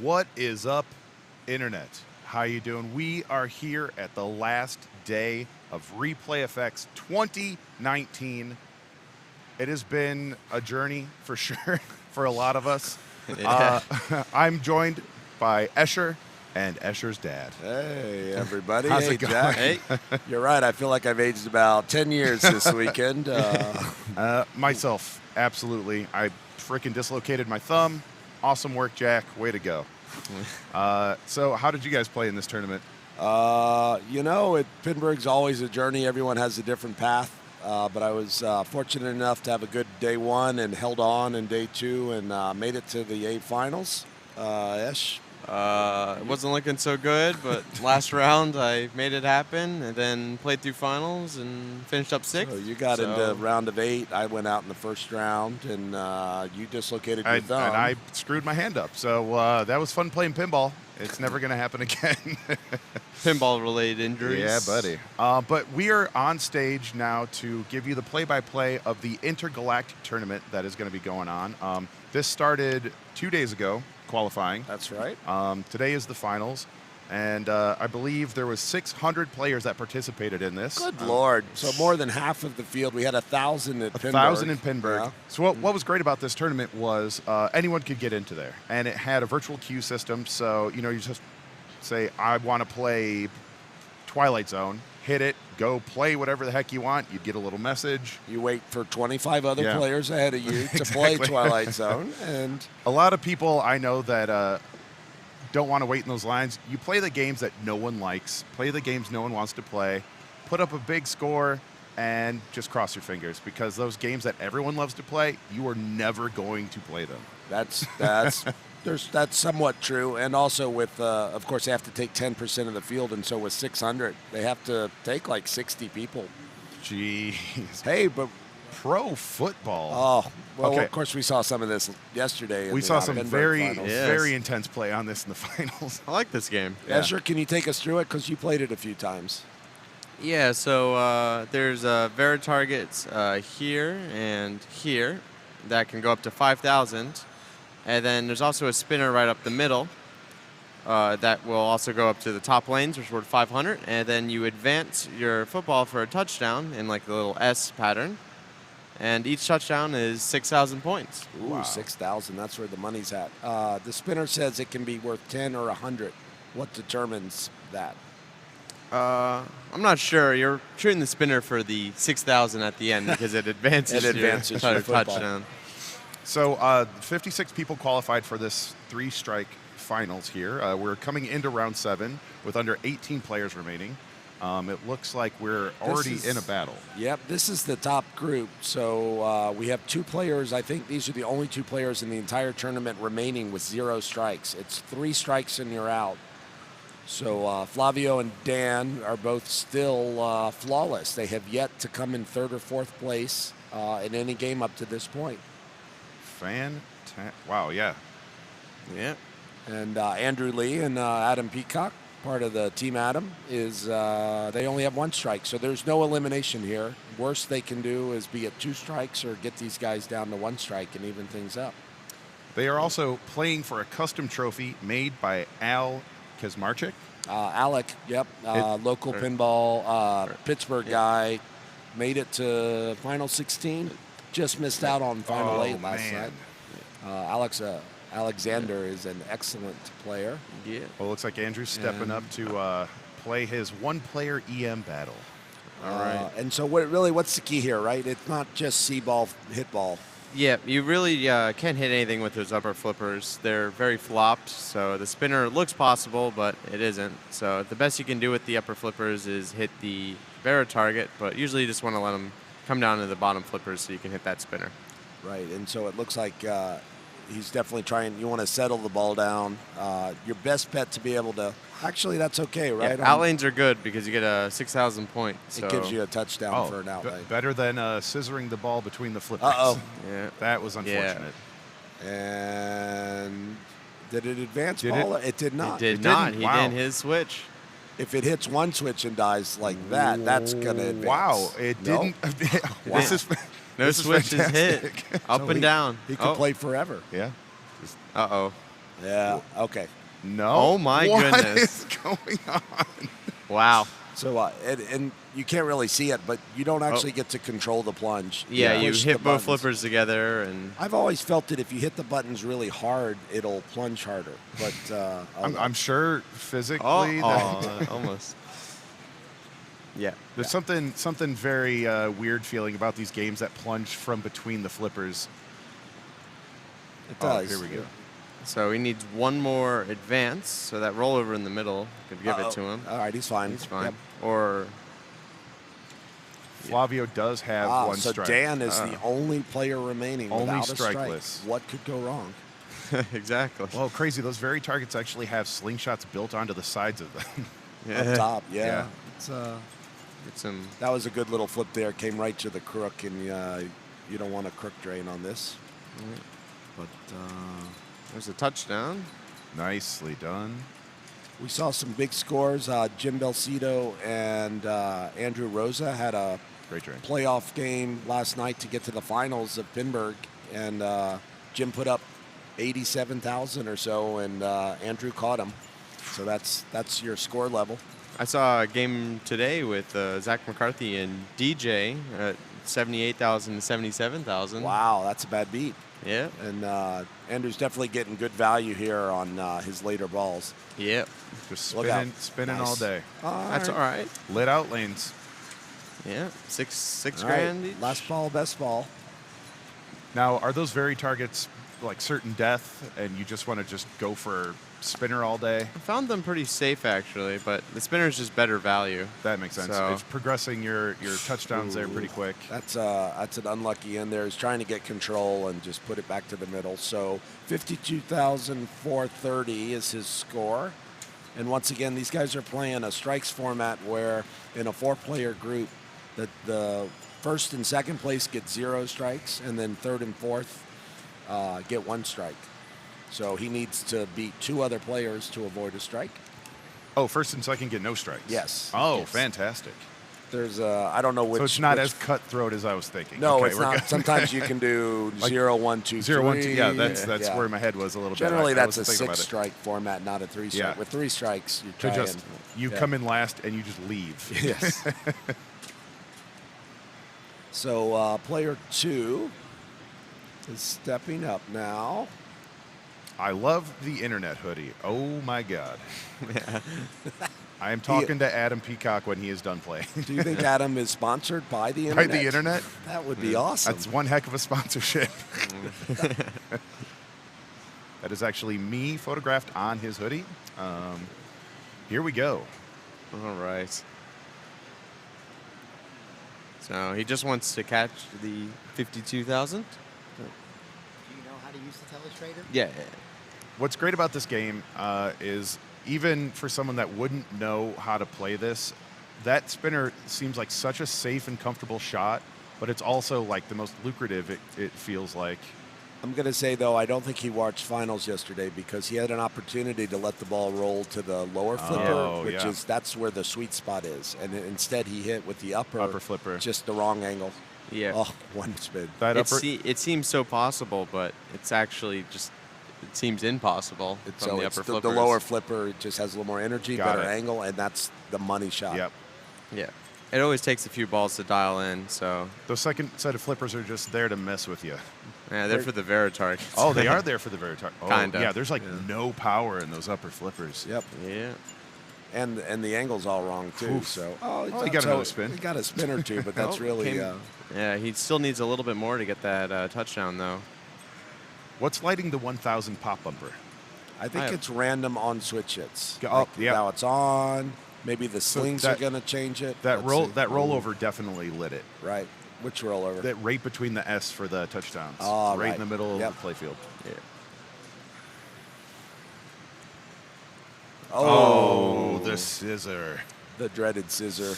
What is up, Internet? How you doing? We are here at the last day of ReplayFX 2019. It has been a journey for sure for a lot of us. I'm joined by Escher and Escher's dad. Hey, everybody. How's hey, it going? Jack. Hey. You're right. I feel like I've aged about 10 years this weekend. Myself, absolutely. I freaking dislocated my thumb. Awesome work, Jack. Way to go. So how did you guys play in this tournament? Pinburg's always a journey. Everyone has a different path. But I was fortunate enough to have a good day one and held on in day two and made it to the 8 finals. Esh? It wasn't looking so good, but last round I made it happen and then played through finals and finished up 6th. So you got into round of 8. I went out in the first round, and you dislocated your thumb. And I screwed my hand up. So that was fun playing pinball. It's never going to happen again. Pinball-related injuries. Yeah, buddy. But we are on stage now to give you the play-by-play of the Intergalactic Tournament that is going to be going on. This started 2 days ago, qualifying. That's right. Today is the finals. And I believe there was 600 players that participated in this. Good Lord. So more than half of the field. We had 1,000 at Pinburg. 1,000 in Pinburg. Yeah. So what was great about this tournament was anyone could get into there. And it had a virtual queue system. So, you just say, I want to play Twilight Zone. Hit it. Go play whatever the heck you want. You'd get a little message. You wait for 25 other players ahead of you to Exactly. play Twilight Zone. And A lot of people I know that don't want to wait in those lines. You play the games that no one likes. Play the games no one wants to play. Put up a big score and just cross your fingers, because those games that everyone loves to play, you are never going to play them. that's somewhat true. And also with, of course, they have to take 10% of the field. And so with 600, they have to take like 60 people. Jeez. Hey, but Pro football. oh, well, Okay. of course, we saw some of this yesterday. We saw some Pinburg very, finals. Yeah. very intense play on this in the finals. I like this game. Yeah. Ezra, can you take us through it? Because you played it a few times. Yeah, so there's Vera targets here and here that can go up to 5,000. And then there's also a spinner right up the middle that will also go up to the top lanes, which were 500. And then you advance your football for a touchdown in like the little S pattern. And each touchdown is 6,000 points. Ooh, Wow. 6,000. That's where the money's at. The spinner says it can be worth 10 or 100. What determines that? I'm not sure. You're shooting the spinner for the 6,000 at the end because it advances, It advances your football. touchdown. So 56 people qualified for this 3-strike finals here. We're coming into round 7 with under 18 players remaining. It looks like we're already in a battle. Yep, this is the top group. So we have 2 players. I think these are the only 2 players in the entire tournament remaining with 0 strikes. It's 3 strikes and you're out. So Flavio and Dan are both still flawless. They have yet to come in 3rd or 4th place in any game up to this point. Wow, yeah. Yeah. And Andrew Lee and Adam Peacock, part of the Team Adam, is they only have 1 strike. So there's no elimination here. Worst they can do is be at 2 strikes or get these guys down to 1 strike and even things up. They are also playing for a custom trophy made by Al Kazmarchik. Alec, yep, local pinball, Pittsburgh guy, made it to Final 16. Just missed out on Final 8 last night. Alexander is an excellent player. Yeah. Well, it looks like Andrew's stepping up to play his 1-player EM battle. All right. And so what's the key here, right? It's not just C-ball, hit ball. Yeah, you really can't hit anything with those upper flippers. They're very flopped, so the spinner looks possible, but it isn't. So the best you can do with the upper flippers is hit the Vera target, but usually you just want to let them come down to the bottom flippers so you can hit that spinner. Right, and so it looks like he's definitely trying. You want to settle the ball down. Your best bet to be able to. Actually, that's okay, right? Yeah, outlanes are good because you get a 6,000 point. So. It gives you a touchdown for an outlane. Better than scissoring the ball between the flippers. Uh-oh. Yeah. That was unfortunate. And did it advance Did ball? It did not. He did It not. didn't? He Wow. did his switch. If it hits one switch and dies like that, that's going to advance. Wow, it No? didn't. Wow. This is No this is switch is hit. fantastic. Up So and down. He could play forever. Yeah. Uh-oh. Yeah. Okay. No. Oh, my goodness. What is going on? Wow. So and you can't really see it, but you don't actually get to control the plunge. Yeah, you push hit the both buttons. flippers together, and I've always felt that if you hit the buttons really hard, it'll plunge harder. But I'm sure physically almost. Yeah. there's something very weird feeling about these games that plunge from between the flippers. it does. Here we go. So he needs one more advance, so that rollover in the middle could give it to him. All right, he's fine. He's fine. Yep. Or Flavio does have one so strike. Dan is the only player remaining Only without a strike. strikeless. What could go wrong? exactly. Well, crazy. Those very targets actually have slingshots built onto the sides of them. Up top, yeah. Yeah. It's, Get some. that was a good little flip there. Came right to the crook, and you don't want a crook drain on this. But There's a touchdown. Nicely done. we saw some big scores. Jim Belcito and Andrew Rosa had a Great train. playoff game last night to get to the finals of Pinburg, and Jim put up 87,000 or so, and Andrew caught him. So that's your score level. I saw a game today with Zach McCarthy and DJ at 78,000 to 77,000. Wow, that's a bad beat. Yeah. And Andrew's definitely getting good value here on his later balls. Yep. Just Look out. spinning Nice. all day. That's all right. Lit out lanes. Yeah. Six All right, grand each. last ball, best ball. Now, are those very targets like certain death, and you just want to just go for spinner all day? I found them pretty safe actually, but the spinner's just better value. That makes sense. So- It's progressing your touchdowns there pretty quick. That's an unlucky in there. He's trying to get control and just put it back to the middle. So 52,430 is his score. And once again, these guys are playing a strikes format where in a 4-player group, the first and second place get 0 strikes, and then third and fourth get 1 strike. So he needs to beat 2 other players to avoid a strike. Oh, first and second get no strikes. Yes. Oh, Yes. fantastic. There's I don't know which. So it's not which- as cutthroat as I was thinking. No, Okay, it's we're not. good. Sometimes you can do Like 0, 1, 2, 0, 1, 2. 3. Yeah, that's Yeah. where my head was a little Generally, bit. I that's a wasn't thinking about it. 6-strike format, not a 3-strike. Yeah. With 3 strikes, you To try just and you yeah. come in last and you just leave. Yes. So player 2 is stepping up now. I love the internet hoodie. Oh my god. I am talking to Adam Peacock when he is done playing. Do you think Adam is sponsored by the By internet? the internet? That would be awesome. That's one heck of a sponsorship. That is actually me photographed on his hoodie. Here we go. All right. So he just wants to catch the 52,000. Do you know how to use the telestrator? Yeah. What's great about this game is even for someone that wouldn't know how to play this, that spinner seems like such a safe and comfortable shot, but it's also like the most lucrative it feels like. I'm going to say, though, I don't think he watched finals yesterday because he had an opportunity to let the ball roll to the lower flipper, Oh, which yeah. is that's where the sweet spot is. And instead he hit with the upper flipper. just the wrong angle. Yeah. Oh, one spin. That upper, It seems so possible, but it's actually just it seems impossible from So the it's upper the flippers. lower flipper just has a little more energy, Got better it. angle, and that's the money shot. Yep. Yeah. It always takes a few balls to dial in, so Those second set of flippers are just there to mess with you. yeah, they're for the Veritargets. Oh, they are there for the very oh, Kinda. Yeah, there's like no power in those upper flippers. Yep. Yeah. And the angle's all wrong too. Oof. So he got another spin. He got a spin or two, but that's Oh, really came- Yeah, he still needs a little bit more to get that touchdown, though. What's lighting the 1,000 pop bumper? I think it's random on switch hits. Oh, Like, yeah. Now it's on. Maybe the slings are that- going to change it. That Let's see. rollover definitely lit it. Right. Which rollover? That right between the S for the touchdowns. Oh, right right. in the middle Yep. of the playfield. Yeah. Oh, the scissor. The dreaded scissor.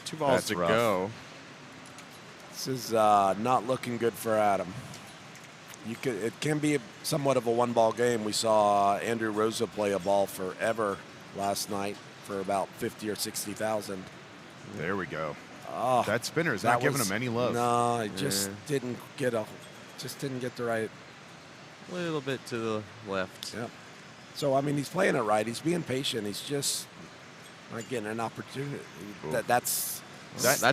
2 balls That's to rough. go. This is not looking good for Adam. It can be somewhat of a one-ball game. We saw Andrew Rosa play a ball forever last night for about 50 or 60,000. There we go. Oh, That spinner is not giving was- him any love. No, it just Yeah. didn't get the right. A little bit to the left. Yep. So, I mean, he's playing it right. He's being patient. He's just not getting an opportunity. That's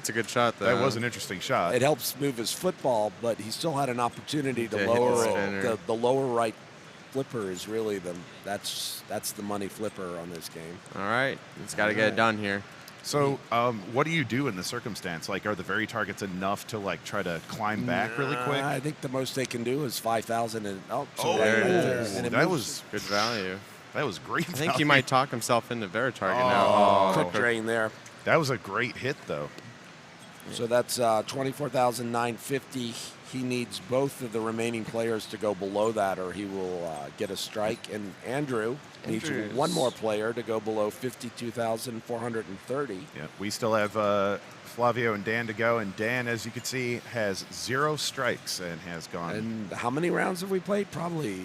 a good shot, though. That was an interesting shot. it helps move his football, but he still had an opportunity to To hit the lower spinner. the lower right flipper is really that's the money flipper on this game. All right. It's got to get it done here. So, what do you do in the circumstance? Like, are the very targets enough to like try to climb back really quick? I think the most they can do is 5,000 and so there it there. is. And it that moves. was Good value. that was great. I think he value. might talk himself into Veritarget Oh. now. Quick drain there. That was a great hit, though. So that's 24,950. He needs both of the remaining players to go below that, or he will get a strike. And Andrew needs Andrew's- one more player to go below 52,430. Yeah, we still have Flavio and Dan to go, and Dan, as you can see, has 0 strikes and has gone. And how many rounds have we played? Probably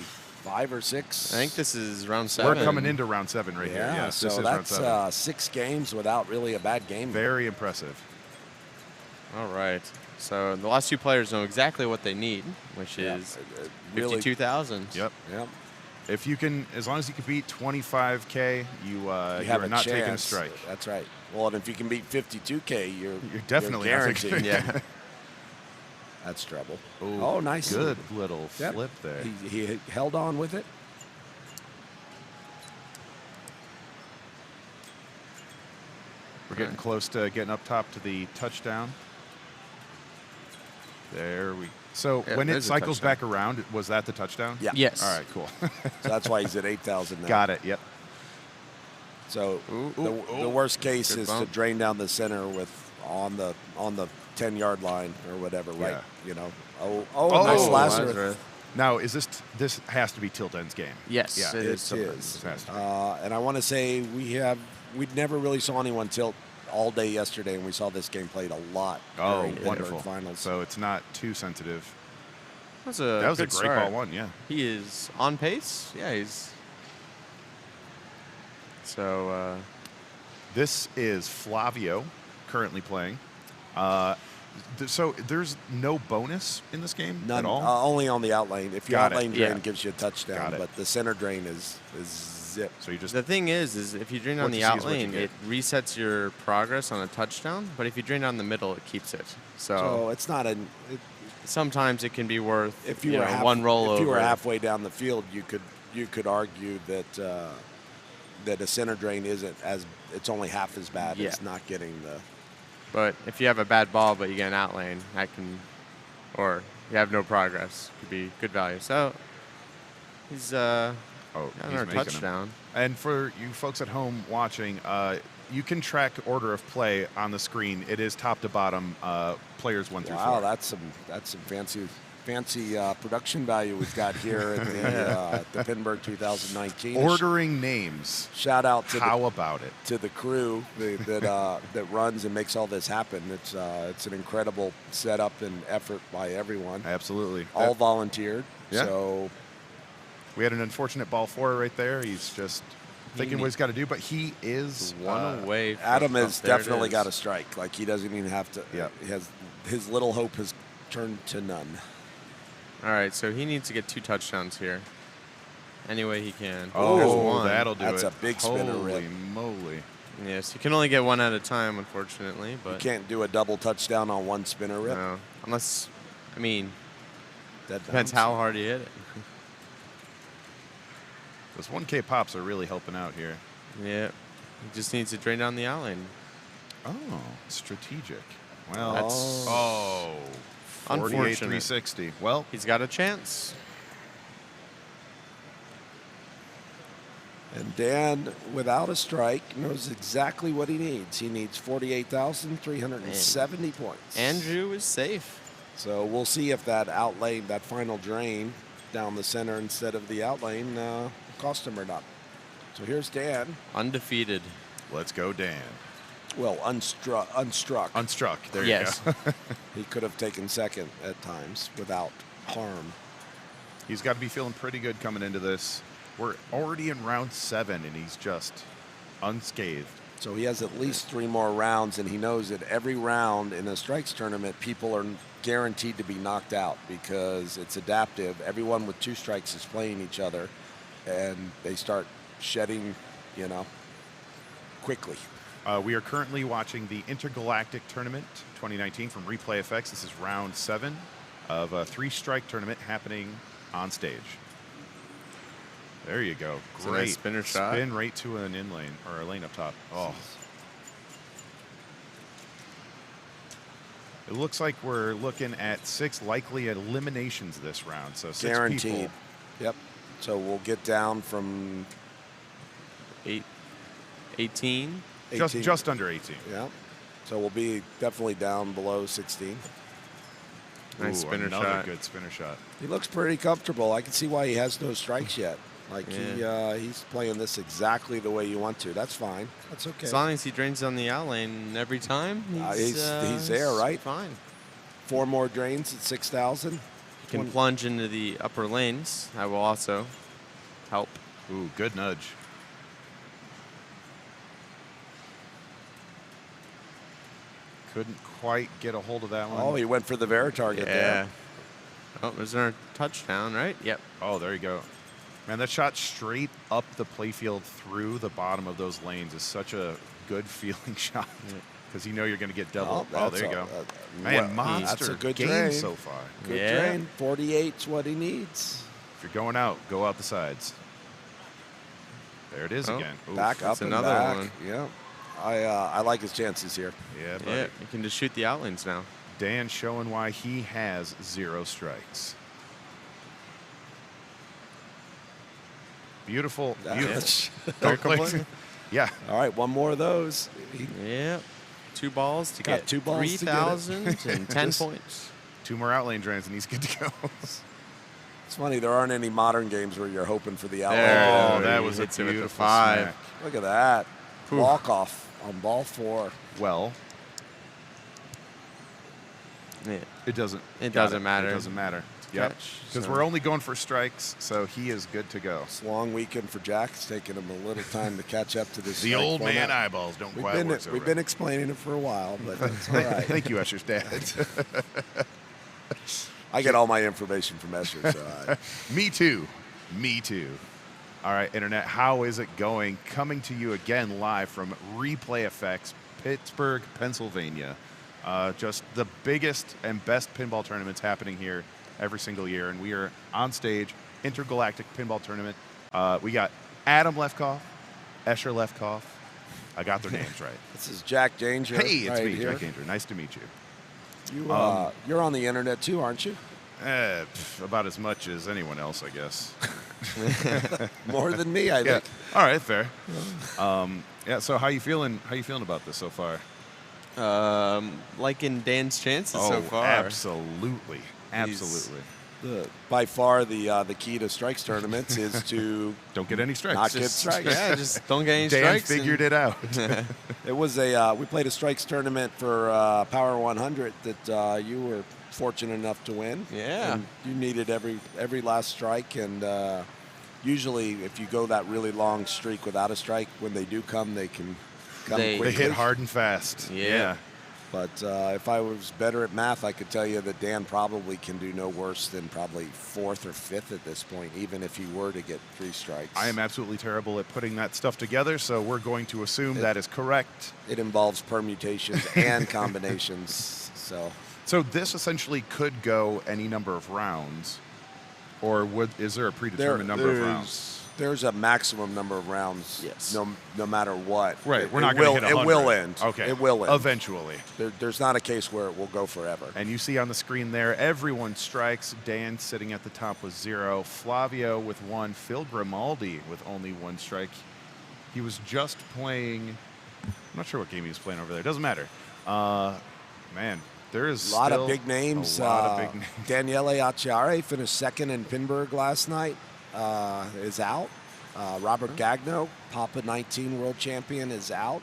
5 or 6. I think this is round 7. We're coming into round 7 right here. Yeah, Yes, so this is round that's 7. 6 games without really a bad game. Very impressive. All right. So the last 2 players know exactly what they need, which Yeah, is really. 52,000. Yep. Yep. If you can, as long as you can beat 25K, you have are a not chance. taking a strike. That's right. Well, and if you can beat 52K, you're definitely not taking- guaranteed. Yeah. That's trouble. Ooh, Oh, nice. Good little Yep. flip there. He held on with it. We're getting close to getting up top to the touchdown. There we. So Yeah, when it there's a cycles touchdown. back around, was that the touchdown? Yeah. Yes. All right. Cool. So that's why he's at 8,000 now. Got it. Yep. So Ooh, the worst case Good is bump. to drain down the center with on the 10-yard line or whatever, right? Yeah. You know. Oh, nice Oh, Lazarus. Now, is this has to be Tilt End's game? Yes, Yeah. it It is. is. It has to be. And I want to say we'd never really saw anyone tilt all day yesterday, and we saw this game played a lot. Oh, during the wonderful. finals. So it's not too sensitive. That was a That was a good great start. ball one. Yeah. He is on pace. Yeah, he's. So, This is Flavio currently playing. So there's no bonus in this game None, at all. only on the outlane. If your Got it. outlane drain Yeah. gives you a touchdown, Got it. but the center drain is zip. So you just the thing is if you drain What on the you see is what you outlane, get. it resets your progress on a touchdown. But if you drain down the middle, it keeps it. So it's not an. Sometimes it can be worth If you were one rollover. if you were halfway down the field, you could argue that that a center drain isn't as it's only half as bad Yeah. as not getting the. But if you have a bad ball, but you get an outlane, that can, or you have no progress, could be good value. So he's got he's another making 'em. touchdown. And for you folks at home watching, you can track order of play on the screen. It is top to bottom, players 1 through 4. Wow, that's some fancy production value we've got here at the Pinburg 2019. Ordering names. Shout out to How about it? the crew that runs and makes all this happen. It's an incredible setup and effort by everyone. Absolutely. All volunteered. Yeah. So We had an unfortunate ball 4 right there. He's just thinking what he's got to do, but he is One away. From, Adam has there it definitely is. got a strike. Like he doesn't even have to. Yeah. He has his little hope has turned to none. All right, so he needs to get 2 touchdowns here. Any way he can. Oh, There's one. that'll do That's it. a big spinner Holy rip. moly. Yes, you can only get 1 at a time, unfortunately. You But can't do a double touchdown on one spinner rip. no, unless, I mean, That depends bounce. how hard you hit it. Those 1K pops are really helping out here. Yeah, he just needs to drain down the outlane. Oh, strategic. Well, That's- 48, Unfortunate. 360. Well, He's got a chance. And Dan, without a strike, knows exactly what he needs. He needs 48,370 points. Andrew is safe. So we'll see if that outlane, that final drain down the center instead of the outlane, cost him or not. So here's Dan. Undefeated. let's go, Dan. Well, unstruck. Unstruck. There Yes. you go. He could have taken second at times without harm. He's got to be feeling pretty good coming into this. We're already in round 7, and he's just unscathed. So he has at least 3 more rounds, and he knows that every round in a strikes tournament, people are guaranteed to be knocked out because it's adaptive. Everyone with 2 strikes is playing each other. and they start shedding, quickly. We are currently watching the Intergalactic Tournament 2019 from ReplayFX. This is round 7 of a 3-strike tournament happening on stage. There you go. It's a Great nice spinner shot. Spin right to an in lane or a lane up top. Oh. It looks like we're looking at 6 likely eliminations this round. So 6 Guaranteed. people. Yep. So we'll get down from 18. Just under 18. Yeah. So we'll be definitely down below 16. Nice Ooh, spinner another shot. good spinner shot. He looks pretty comfortable. I can see why he has no strikes yet. Like he's playing this exactly the way you want to. That's fine. That's okay. As long as he drains on the out lane every time, he's there, right? Fine. 4 more drains at 6,000. You can plunge into the upper lanes. That will also help. Ooh, good nudge. Couldn't quite get a hold of that one. Oh, he went for the Vera target there. Oh, there's our touchdown, right? Yep. Oh, there you go. Man, that shot straight up the playfield through the bottom of those lanes is such a good feeling shot because you know you're going to get double. Oh, there you go. Man, monster that's a good game drain. so far. Good drain. 48's what he needs. If you're going out, go out the sides. There it is again. Oof. Back up and another back. one. Yeah. I like his chances here. Yeah, buddy. Yeah, you can just shoot the out lanes now. Dan showing why he has 0 strikes. Beautiful. Don't complain. Yeah. All right, one more of those. Yep. 2 balls to Got get 2 balls to get it. 3,000 and 10 points. 2 more outlane drains and he's good to go. It's funny, there aren't any modern games where you're hoping for the outlet. Oh, There that he was a hits it with the beautiful 5. smack. Look at that. Oof. Walk off on ball 4. Well, Yeah. it doesn't. It got doesn't matter. It doesn't matter. Yep. Catch, Because so- we're only going for strikes, so he is good to go. It's a long weekend for Jack. It's taking him a little time to catch up to this. The strike old man format. eyeballs don't quite work so We've right. been explaining it for a while, but it's all right. Thank you, Usher's dad. I get all my information from Escher, so Me too. Me too. All right, Internet, how is it going? Coming to you again live from ReplayFX, Pittsburgh, Pennsylvania. Just the biggest and best pinball tournaments happening here every single year, and we are on stage, Intergalactic Pinball Tournament. We got Adam Lefkoff, Escher Lefkoff. I got their names right. this is Jack Danger. Hey, it's right me, here. Jack Danger. Nice to meet you. You're on the internet too, aren't you? About as much as anyone else, I guess. More than me, I Yeah. think. All right, fair. Yeah. So how you feeling? How you feeling about this so far? Liking Dan's chances Oh, so far. absolutely, absolutely. By far, the key to strikes tournaments is to Don't get any strikes. not get Just, strikes. yeah, just don't get any Dan strikes. figured it out. It was we played a strikes tournament for Power 100 that you were fortunate enough to win. Yeah. And you needed every last strike, and usually if you go that really long streak without a strike, when they do come, they can come They quickly. They hit hard and fast. Yeah. But if I was better at math, I could tell you that Dan probably can do no worse than probably 4th or 5th at this point, even if he were to get 3 strikes. I am absolutely terrible at putting that stuff together, so we're going to assume that is correct. It involves permutations and combinations, so. So this essentially could go any number of rounds, or is there a predetermined number of rounds? There's a maximum number of rounds. Yes. No matter what. Right. We're not going to hit 100. It will end. Okay. It will end. Eventually. There's not a case where it will go forever. And you see on the screen there, everyone strikes. Dan sitting at the top with 0. Flavio with 1. Phil Grimaldi with only 1 strike. He was just playing. I'm not sure what game he was playing over there. Doesn't matter. Man, there is A lot of still big names. A lot of big names. Daniele Acciari finished 2nd in Pinburg last night. Is out. Robert Gagno, Papa 19 world champion, is out.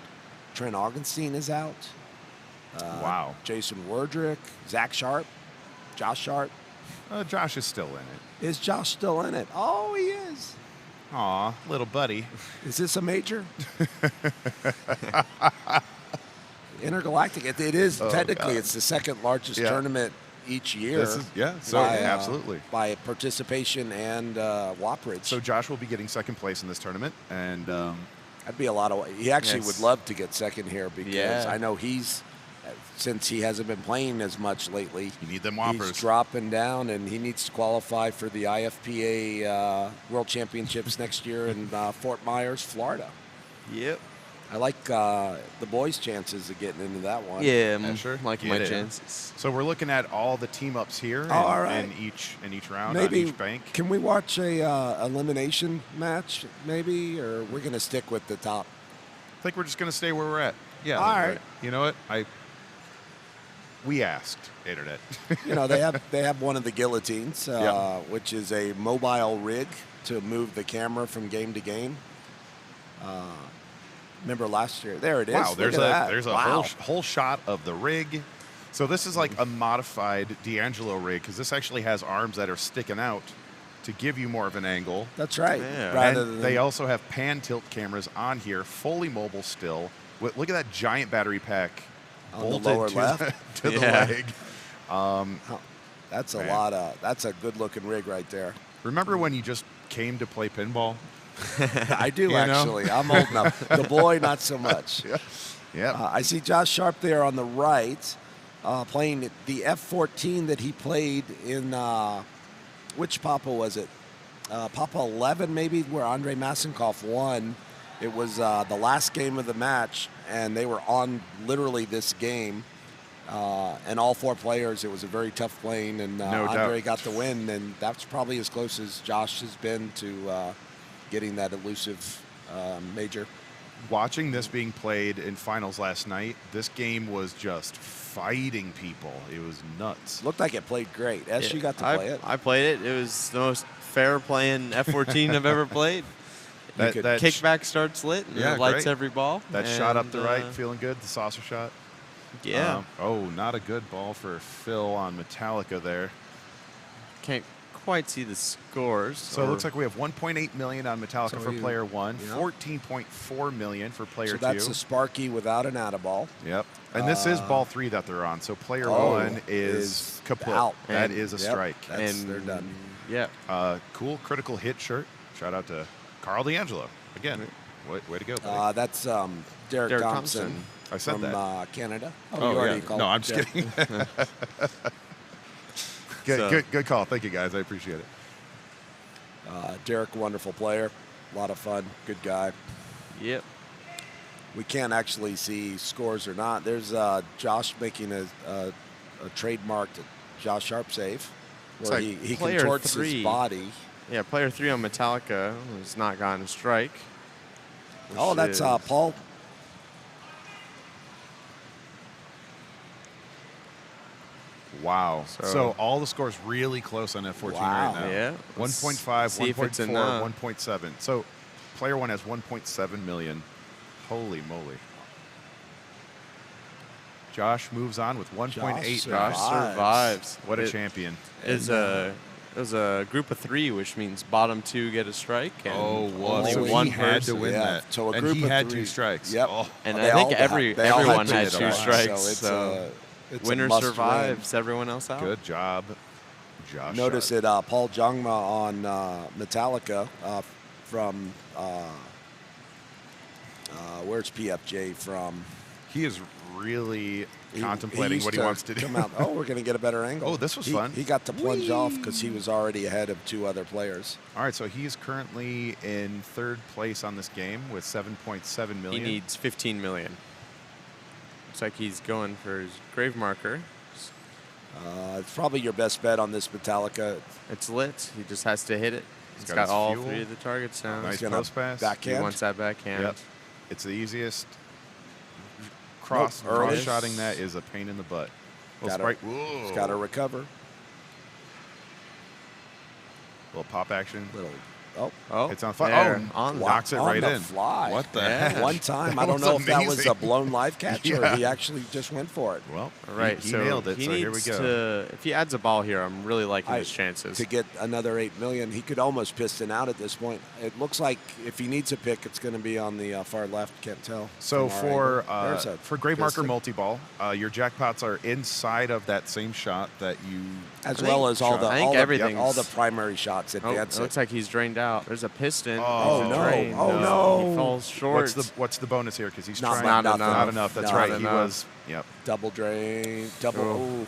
Trent Augenstein is out. Wow. Jason Werdrick, Zach Sharp, Josh Sharp. Josh is still in it. Is Josh still in it? Oh, he is. Aw, little buddy. Is this a major? Intergalactic. It is technically God. it's the 2nd largest Yeah. tournament each year. This is, yeah, so absolutely. By participation and whopperage. So Josh will be getting second place in this tournament, and That'd be a lot of. He actually Yes. would love to get second here because Yeah. I know since he hasn't been playing as much lately. you need them whoppers. He's dropping down, and he needs to qualify for the IFPA World Championships next year in Fort Myers, Florida. Yep. I like the boys' chances of getting into that one. Yeah, Yeah, sure. like Get my it. chances. So we're looking at all the team ups here in, all right. in each round Maybe on each bank. can we watch a elimination match, maybe, or we're going to stick with the top? I think we're just going to stay where we're at. Yeah. All right. You know what? We asked Internet. You know, they have one of the guillotines, Yeah. which is a mobile rig to move the camera from game to game. Remember last year? There it is. Wow, Look there's at that. there's a Wow. whole shot of the rig. So this is like a modified D'Angelo rig because this actually has arms that are sticking out to give you more of an angle. That's right. Yeah. Rather And than they also have pan tilt cameras on here, fully mobile still. Look at that giant battery pack On the bolted lower to, left? to the Yeah. leg. that's a Man. lot of. That's a good-looking rig right there. Remember when you just came to play pinball? I do You know? actually. I'm old enough. The boy, not so much. Yeah. I see Josh Sharp there on the right, playing the F-14 that he played in. Which Papa was it? Papa 11, maybe, where Andre Masenkoff won. It was the last game of the match, and they were on literally this game. And all four players, it was a very tough playing, and No Andre doubt. got the win. And that's probably as close as Josh has been to getting that elusive major. Watching this being played in finals last night, this game was just fighting people. It was nuts. Looked like it played great. You got to play it. I played it. It was the most fair playing F-14 I've ever played. That Kickback starts lit, and Yeah, it lights great. every ball. That shot up the and, right, feeling good. The saucer shot. Yeah. Not a good ball for Phil on Metallica there. Can't quite see the scores. So it looks like we have 1.8 million on Metallica So for player one, yeah. 14.4 million for player So two. that's a Sparky without an Atta-ball. Yep. And this is ball three that they're on. So player one is kaput. out. That And- is a Yep, strike. they're done. Yeah. Cool critical hit shirt. Shout out to Carl D'Angelo. Again, way to go, buddy. That's Derek Derek Thompson. Thompson. I said from that. Canada. Oh, you already yeah. called No, him I'm just Derek. kidding. Good, So- good call. Thank you, guys. I appreciate it. Derek, wonderful player. A lot of fun. Good guy. Yep. We can't actually see scores or not. There's Josh making a trademarked Josh Sharp save where like he player contorts three. his body. Yeah, player 3 on Metallica has not gotten a strike. Oh, which that's is- Paul. Wow. So- So all the scores really close on F14 Wow. right now. Yeah. 1.5, See if it's 1.4, enough. 1.7. So player one has 1.7 million. Holy moly. Josh moves on with 1.8. Josh Josh survives. What a It champion. is it was a group of 3, which means bottom 2 get a strike. And only so he one had person. to win Yeah. that. So a and group he of had 3. 2 strikes. Yep. Oh, And They I think all had- everyone they all had had 2 to. strikes. So it's So it's a winner must survives everyone else out. good job, Josh. Notice Sharp. that Paul Jungma on Metallica from where's PFJ from? He is really He contemplating used what he wants to do. Come out. Oh, we're going to get a better angle. Oh, this was He- fun. He got to plunge off because he was already ahead of 2 other players. All right, so he's currently in 3rd place on this game with 7.7 He million. needs 15 million. Looks like he's going for his grave marker. It's probably your best bet on this Metallica. It's lit. He just has to hit it. He's got got his all fuel. 3 of the targets now. Nice gonna post pass. He backhand. wants that backhand. Yep. It's the easiest. Cross Nope, early. shotting that is a pain in the butt. Little Gotta- sprite. Whoa. He's got to recover. Little pop action. Little Oh, It's on fire. there, Oh, on the- knocks it on right the in. fly. What the Yeah. heck? One time, I That don't was know if that was a amazing. blown live catch or Yeah. he actually just went for it. Well, All right, he so nailed it. he So here we needs go. to. If he adds a ball here, I'm really liking his chances. To get another 8 million, he could almost piston out at this point. It looks like if he needs a pick, it's going to be on the far left. Can't tell. So from our angle. There's a for gray marker piston. multi-ball, your jackpots are inside of that same shot that you. as I well think- as all the I think all the, everything's- all the primary shots Oh, advance it looks like he's drained out. There's a piston. Oh, He's no. drained. Oh, no. He falls short. What's the bonus here? Because he's Not trying. Not enough. enough. Not enough. That's Not right. He enough. was. Yep. double drain, double. Oh. Ooh,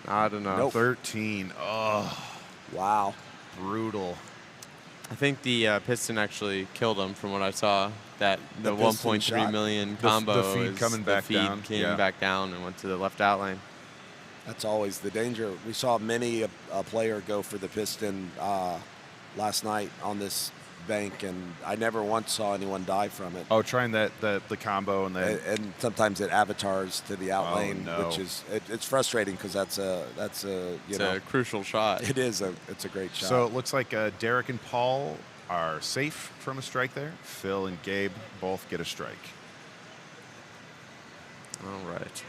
Not enough. Nope. 13. Oh, wow. brutal. I think the piston actually killed him from what I saw. That the The piston 1.3 shot. million The combo feed is coming the back feed down, came yeah. back down and went to the left out lane. That's always the danger. We saw many a player go for the piston last night on this bank, and I never once saw anyone die from it. Oh, trying the combo and then. And sometimes it avatars to the out Oh, lane, no. which is it's frustrating because that's a you It's know a crucial shot. it's a great shot. So it looks like Derek and Paul are safe from a strike there. Phil and Gabe both get a strike. All right.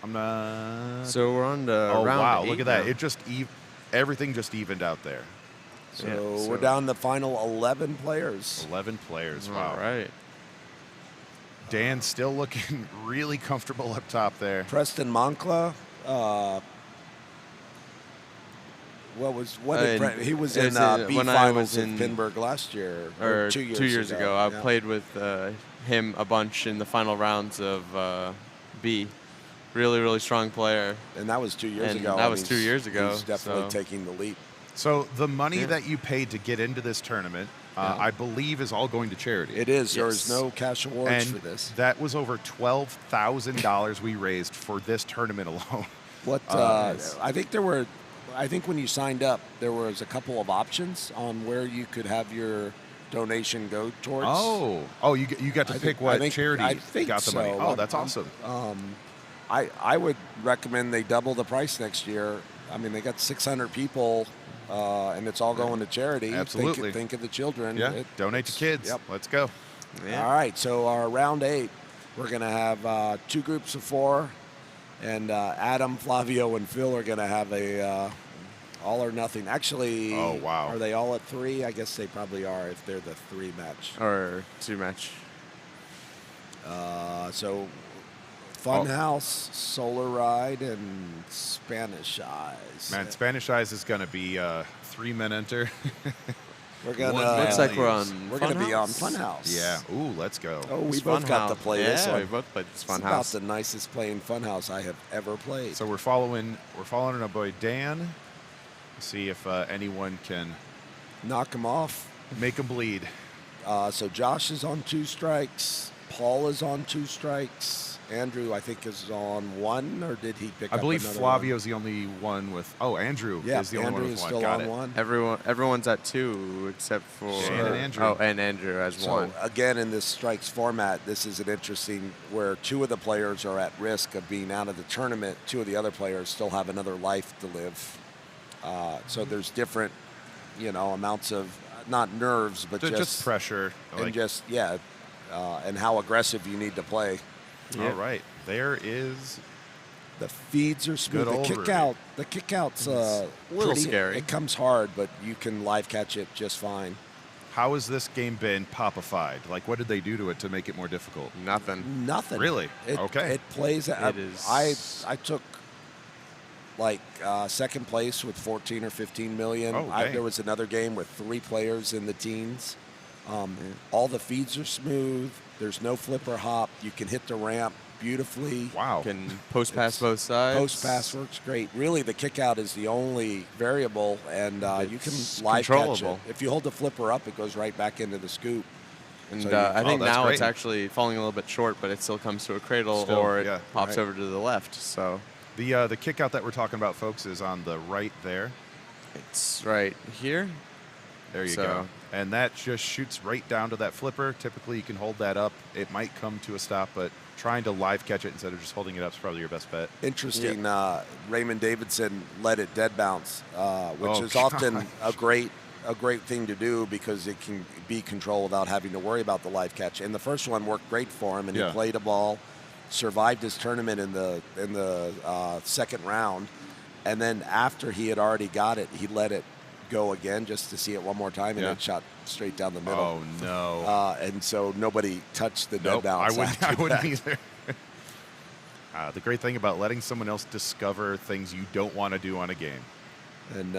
I'm not. So we're on to Oh round wow! 8 Look at that. now. It just everything just evened out there. So Yeah, we're down the final 11 players. 11 players. Wow. All right. Dan's still looking really comfortable up top there. Preston Moncla. He was in is it B when I finals was in in- Pinburg last year Or 2 years, 2 years ago. I Yeah. played with him a bunch in the final rounds of B. Really, really strong player. And that was 2 years And ago. that and was he's- 2 years ago, He's definitely so- taking the leap. So the money Yeah. that you paid to get into this tournament, I believe, is all going to charity. It is. There Yes. is no cash awards and for this. that was over $12,000 we raised for this tournament alone. What Nice. I think when you signed up, there was a couple of options on where you could have your donation go towards. You got to pick what charity I think got the so. money. Oh, that's awesome. I would recommend they double the price next year. I mean, they got 600 people, and it's all going to charity. Absolutely. Think of the children. Yeah, donate to kids. Yep. Let's go. Yeah. All right, so our round 8, we're going to have 2 groups of 4, and Adam, Flavio, and Phil are going to have a all or nothing. Actually, Oh, wow. Are they all at 3? I guess they probably are if they're the 3 match. Or 2 match. So Funhouse, Solar Ride, and Spanish Eyes. Man, Spanish Eyes is going to be 3 men enter. We're gonna. One man Looks like we're leaves. on. We're gonna be on Funhouse. Funhouse. Yeah. Ooh, let's go. Oh, we It's both got to Funhouse. play this Yeah, one. we both played this It's about Funhouse. the nicest playing Funhouse I have ever played. So we're following our boy Dan. See if anyone can Knock him off. make him bleed. So Josh is on 2 strikes. Paul is on 2 strikes. Andrew, I think, is on 1, or did he pick I up believe another Flavio's the only one with. Oh, Andrew one? Yeah, is the only Andrew one is with still one. Got on it. 1. Everyone's at 2 except for Shane and Andrew. Oh, and Andrew as So 1. again, in this strikes format, this is an interesting where 2 of the players are at risk of being out of the tournament. 2 of the other players still have another life to live. So there's different, amounts of not nerves, but Just pressure. and Like, just and how aggressive you need to play. all right. There is. The feeds are smooth. Good old The Ruby. kick out's a little scary. It comes hard, but you can live catch it just fine. How has this game been popified? Like, what did they do to it to make it more difficult? Nothing. Nothing. Really? It, Okay. It plays. It is- I took like second place with 14 or 15 million. Oh, dang. There was another game with 3 players in the teens. All the feeds are smooth. There's no flip or hop. You can hit the ramp beautifully. Wow. Can post pass both sides. Post pass works great. Really, the kick out is the only variable, and you can It's live catch it. controllable. If you hold the flipper up, it goes right back into the scoop. And So you- I think that's now great. it's actually falling a little bit short, but it still comes to a cradle Still, or it yeah, pops right. over to the left. So The kick out that we're talking about, folks, is on the right there. it's right here. There you So- go. And that just shoots right down to that flipper. Typically, you can hold that up. It might come to a stop, but trying to live catch it instead of just holding it up is probably your best bet. Interesting. Raymond Davidson let it dead bounce, which Oh, is often gosh. a great a great thing to do because it can be control without having to worry about the live catch. And the first one worked great for him, and he played a ball, survived his tournament in the second round, and then after he had already got it, he let it go again just to see it one more time, and it shot straight down the middle. Oh no! And so nobody touched the dead bounce. I wouldn't either. The great thing about letting someone else discover things you don't want to do on a game. And,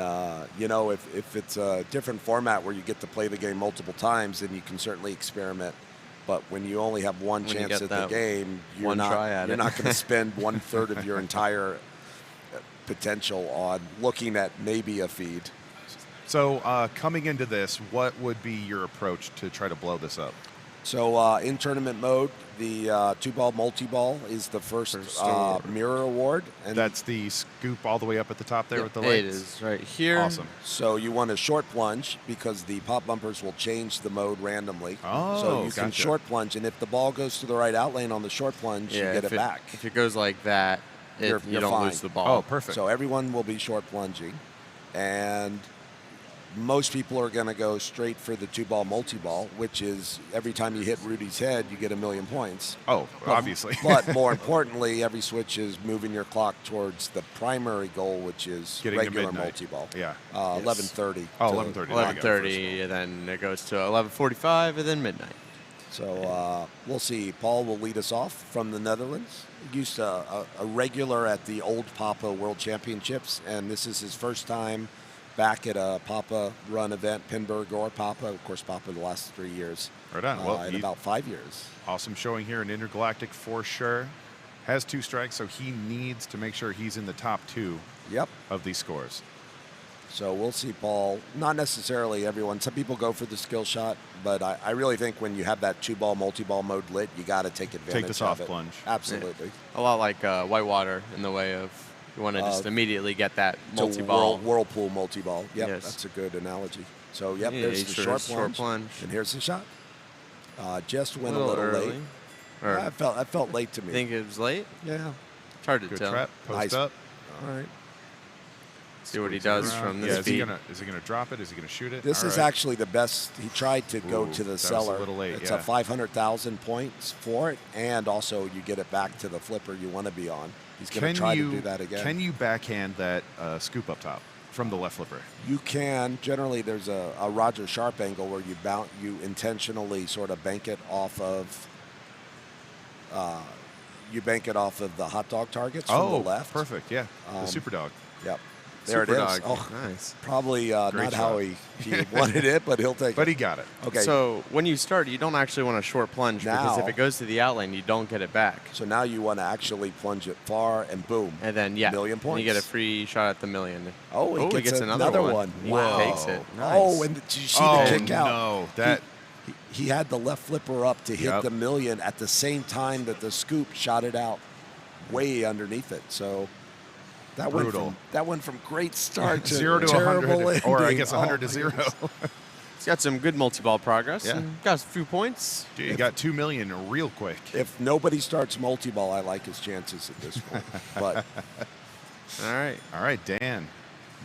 you know, if it's a different format where you get to play the game multiple times, then you can certainly experiment. But when you only have one chance at the game, you're not going to spend 1/3 of your entire potential on looking at maybe a feed. So coming into this, what would be your approach to try to blow this up? So in tournament mode, the 2-ball multi-ball is the first mirror award. And that's the scoop all the way up at the top there with the lights? It is right here. Awesome. So you want a short plunge because the pop bumpers will change the mode randomly. Oh, so you can short plunge, and if the ball goes to the right outlane on the short plunge, you get it back. If it goes like that, you don't fine. lose the ball. Oh, perfect. So everyone will be short plunging, and most people are going to go straight for the 2-ball multi-ball, which is every time you hit Rudy's head, you get 1,000,000 points. Oh, obviously. But more importantly, every switch is moving your clock towards the primary goal, which is getting regular to multi-ball. Yeah. 11:30. Oh, 11:30. 11:30, and then it goes to 11:45, and then midnight. So we'll see. Paul will lead us off from the Netherlands. He used a regular at the old Papa World Championships, and this is his first time back at a Papa run event, Pinburg or Papa. Of course, Papa the last 3 years. Right on. Well, in about 5 years. Awesome showing here in Intergalactic for sure. Has 2 strikes, so he needs to make sure he's in the top 2 of these scores. So we'll see Paul. Not necessarily everyone. Some people go for the skill shot, but I really think when you have that 2-ball multi-ball mode lit, you got to take advantage of it. Take the soft plunge. Absolutely. Yeah. A lot like Whitewater in the way of you want to just immediately get that multi-ball. Whirlpool multi-ball. Yep, yes. That's a good analogy. So, there's the short plunge. And here's the shot. Just went a little late. I felt late to me. Think it was late? Yeah. It's hard to Good tell. trap. Post up. All right. See what he does from this speed. Is he gonna drop it? Is he gonna shoot it? This is actually the best. He tried to go to the cellar. Was a little late. It's a 500,000 points for it, and also you get it back to the flipper you want to be on. He's going to try to do that again. Can you backhand that scoop up top from the left flipper? You can. Generally, there's a Roger Sharp angle where you intentionally sort of bank it off of. You bank it off of the hot dog targets from the left. Perfect. Yeah, the super dog. Yep. There Super it dog. is. Oh, nice. Probably not how he wanted it, but he'll take it. But he got it. Okay. So when you start, you don't actually want a short plunge because if it goes to the outlane, you don't get it back. So now you want to actually plunge it far, and boom. And then, 1,000,000 points. And you get a free shot at the 1,000,000. Oh, he gets another one. Wow. He takes it. Nice. Oh, and did you see the kick out? No, that he had the left flipper up to hit the 1,000,000 at the same time that the scoop shot it out way underneath it. So that went from great start to 0 to terrible 100, ending. or I guess 100 to 0. He's got some good multi-ball progress. Yeah. And got a few points. Dude, you got 2 million real quick. If nobody starts multi-ball, I like his chances at this point. But All right, Dan,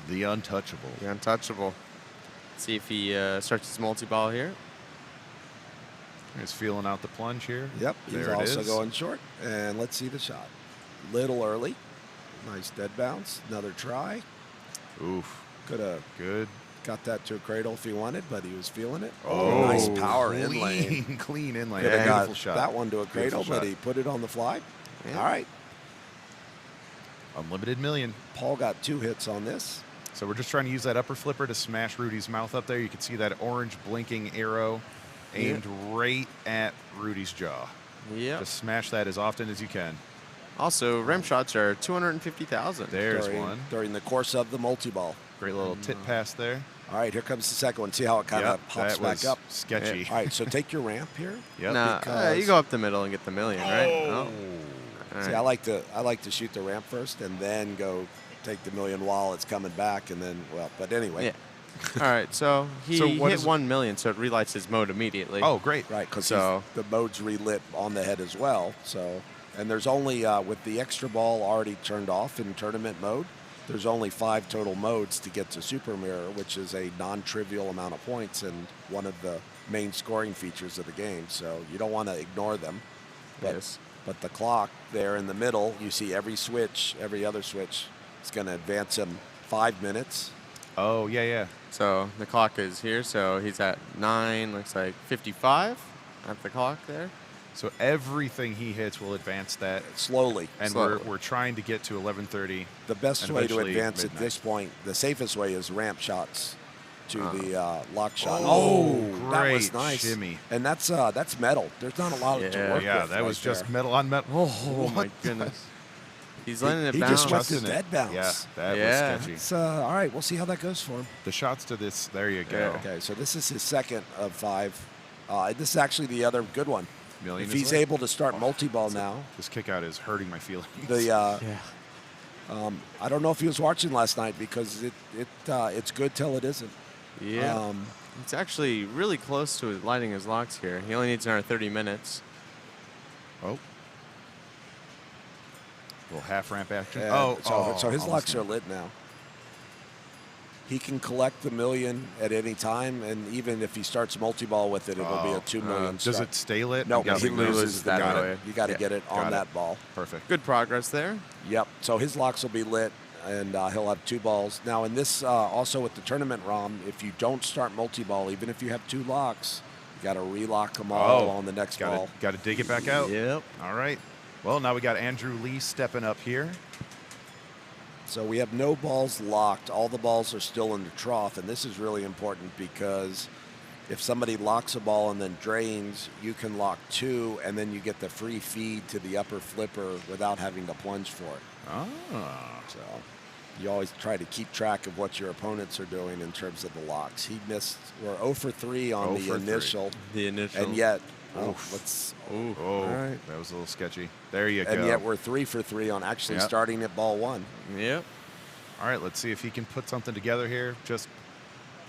the untouchable. The untouchable. Let's see if he starts his multi-ball here. He's feeling out the plunge here. Yep, he's There it also is. going short. And let's see the shot. Little early. Nice dead bounce. Another try. Oof. Could have Good. got that to a cradle if he wanted, but he was feeling it. Oh, nice power inlane. Clean inlane. Could have Beautiful got shot. that one to a cradle, Beautiful but shot. he put it on the fly. Yeah. All right. Unlimited million. Paul got 2 hits on this. So we're just trying to use that upper flipper to smash Rudy's mouth up there. You can see that orange blinking arrow aimed right at Rudy's jaw. Yep. Just smash that as often as you can. Also, rim shots are 250,000. There's one. During the course of the multi-ball. Great little tit pass there. All right, here comes the second one. See how it kind of pops that back was up. sketchy. All right, so take your ramp here. Yep. Nah, because- you go up the middle and get the 1,000,000, right? Oh. All See, right. I like to shoot the ramp first and then go take the 1,000,000 while it's coming back, and then but anyway. Yeah. All right, so he So what hit is- 1,000,000, so it relights his mode immediately. Oh, great. Right, because So- the mode's relit on the head as well. So, and there's only with the extra ball already turned off in tournament mode, there's only 5 total modes to get to Super Mirror, which is a non-trivial amount of points and one of the main scoring features of the game. So you don't want to ignore them. But, Yes. but the clock there in the middle, you see every switch, every other switch, is going to advance him 5 minutes. Oh, yeah, yeah. So the clock is here. So he's at 9, looks like 55 at the clock there. So everything he hits will advance that. Slowly. And Slowly. we're trying to get to 11:30. The best and way to eventually advance at midnight. this point, the safest way is ramp shots to the lock shot. Oh, that was great nice. shimmy. And that's metal. There's not a lot to Yeah. work Yeah, with. that right was just there. metal on metal. Oh my What? goodness. He's letting it He bounce. just went to Just in it. dead bounce. Yeah, that Yeah. was sketchy. It's, all right, we'll see how that goes for him. The shots to this, there you go. Yeah. Okay, so this is his second of 5. This is actually the other good one. Million If is he's late. able to start multi-ball now, This kick out is hurting my feelings. the Yeah. I don't know if he was watching last night because it's good till it isn't. Yeah. It's actually really close to lighting his locks here. He only needs another 30 minutes. Oh. Little half ramp action. And so his almost locks there. are lit now. He can collect the million at any time, and even if he starts multi-ball with it, it'll be a 2 million. Does strike. it stay lit? No, I'm he guessing loses that got way. it. You got to Yeah, get it got on it. that ball. Perfect. Good progress there. Yep. So his locks will be lit, and he'll have 2 balls. Now, in this, also with the tournament ROM, if you don't start multi-ball, even if you have 2 locks, you got to relock them all on the next ball. Got to dig it back out. Yep. All right. Well, now we got Andrew Lee stepping up here. So we have no balls locked. All the balls are still in the trough, and this is really important because if somebody locks a ball and then drains, you can lock 2, and then you get the free feed to the upper flipper without having to plunge for it. Ah. So you always try to keep track of what your opponents are doing in terms of the locks. He missed, we're 0 for 3 on 0 the for 3. initial, The initial. and yet, Oh, all right. that was a little sketchy. There you go. And yet we're 3 for 3 on actually Yep. starting at ball 1. Yep. All right, let's see if he can put something together here. Just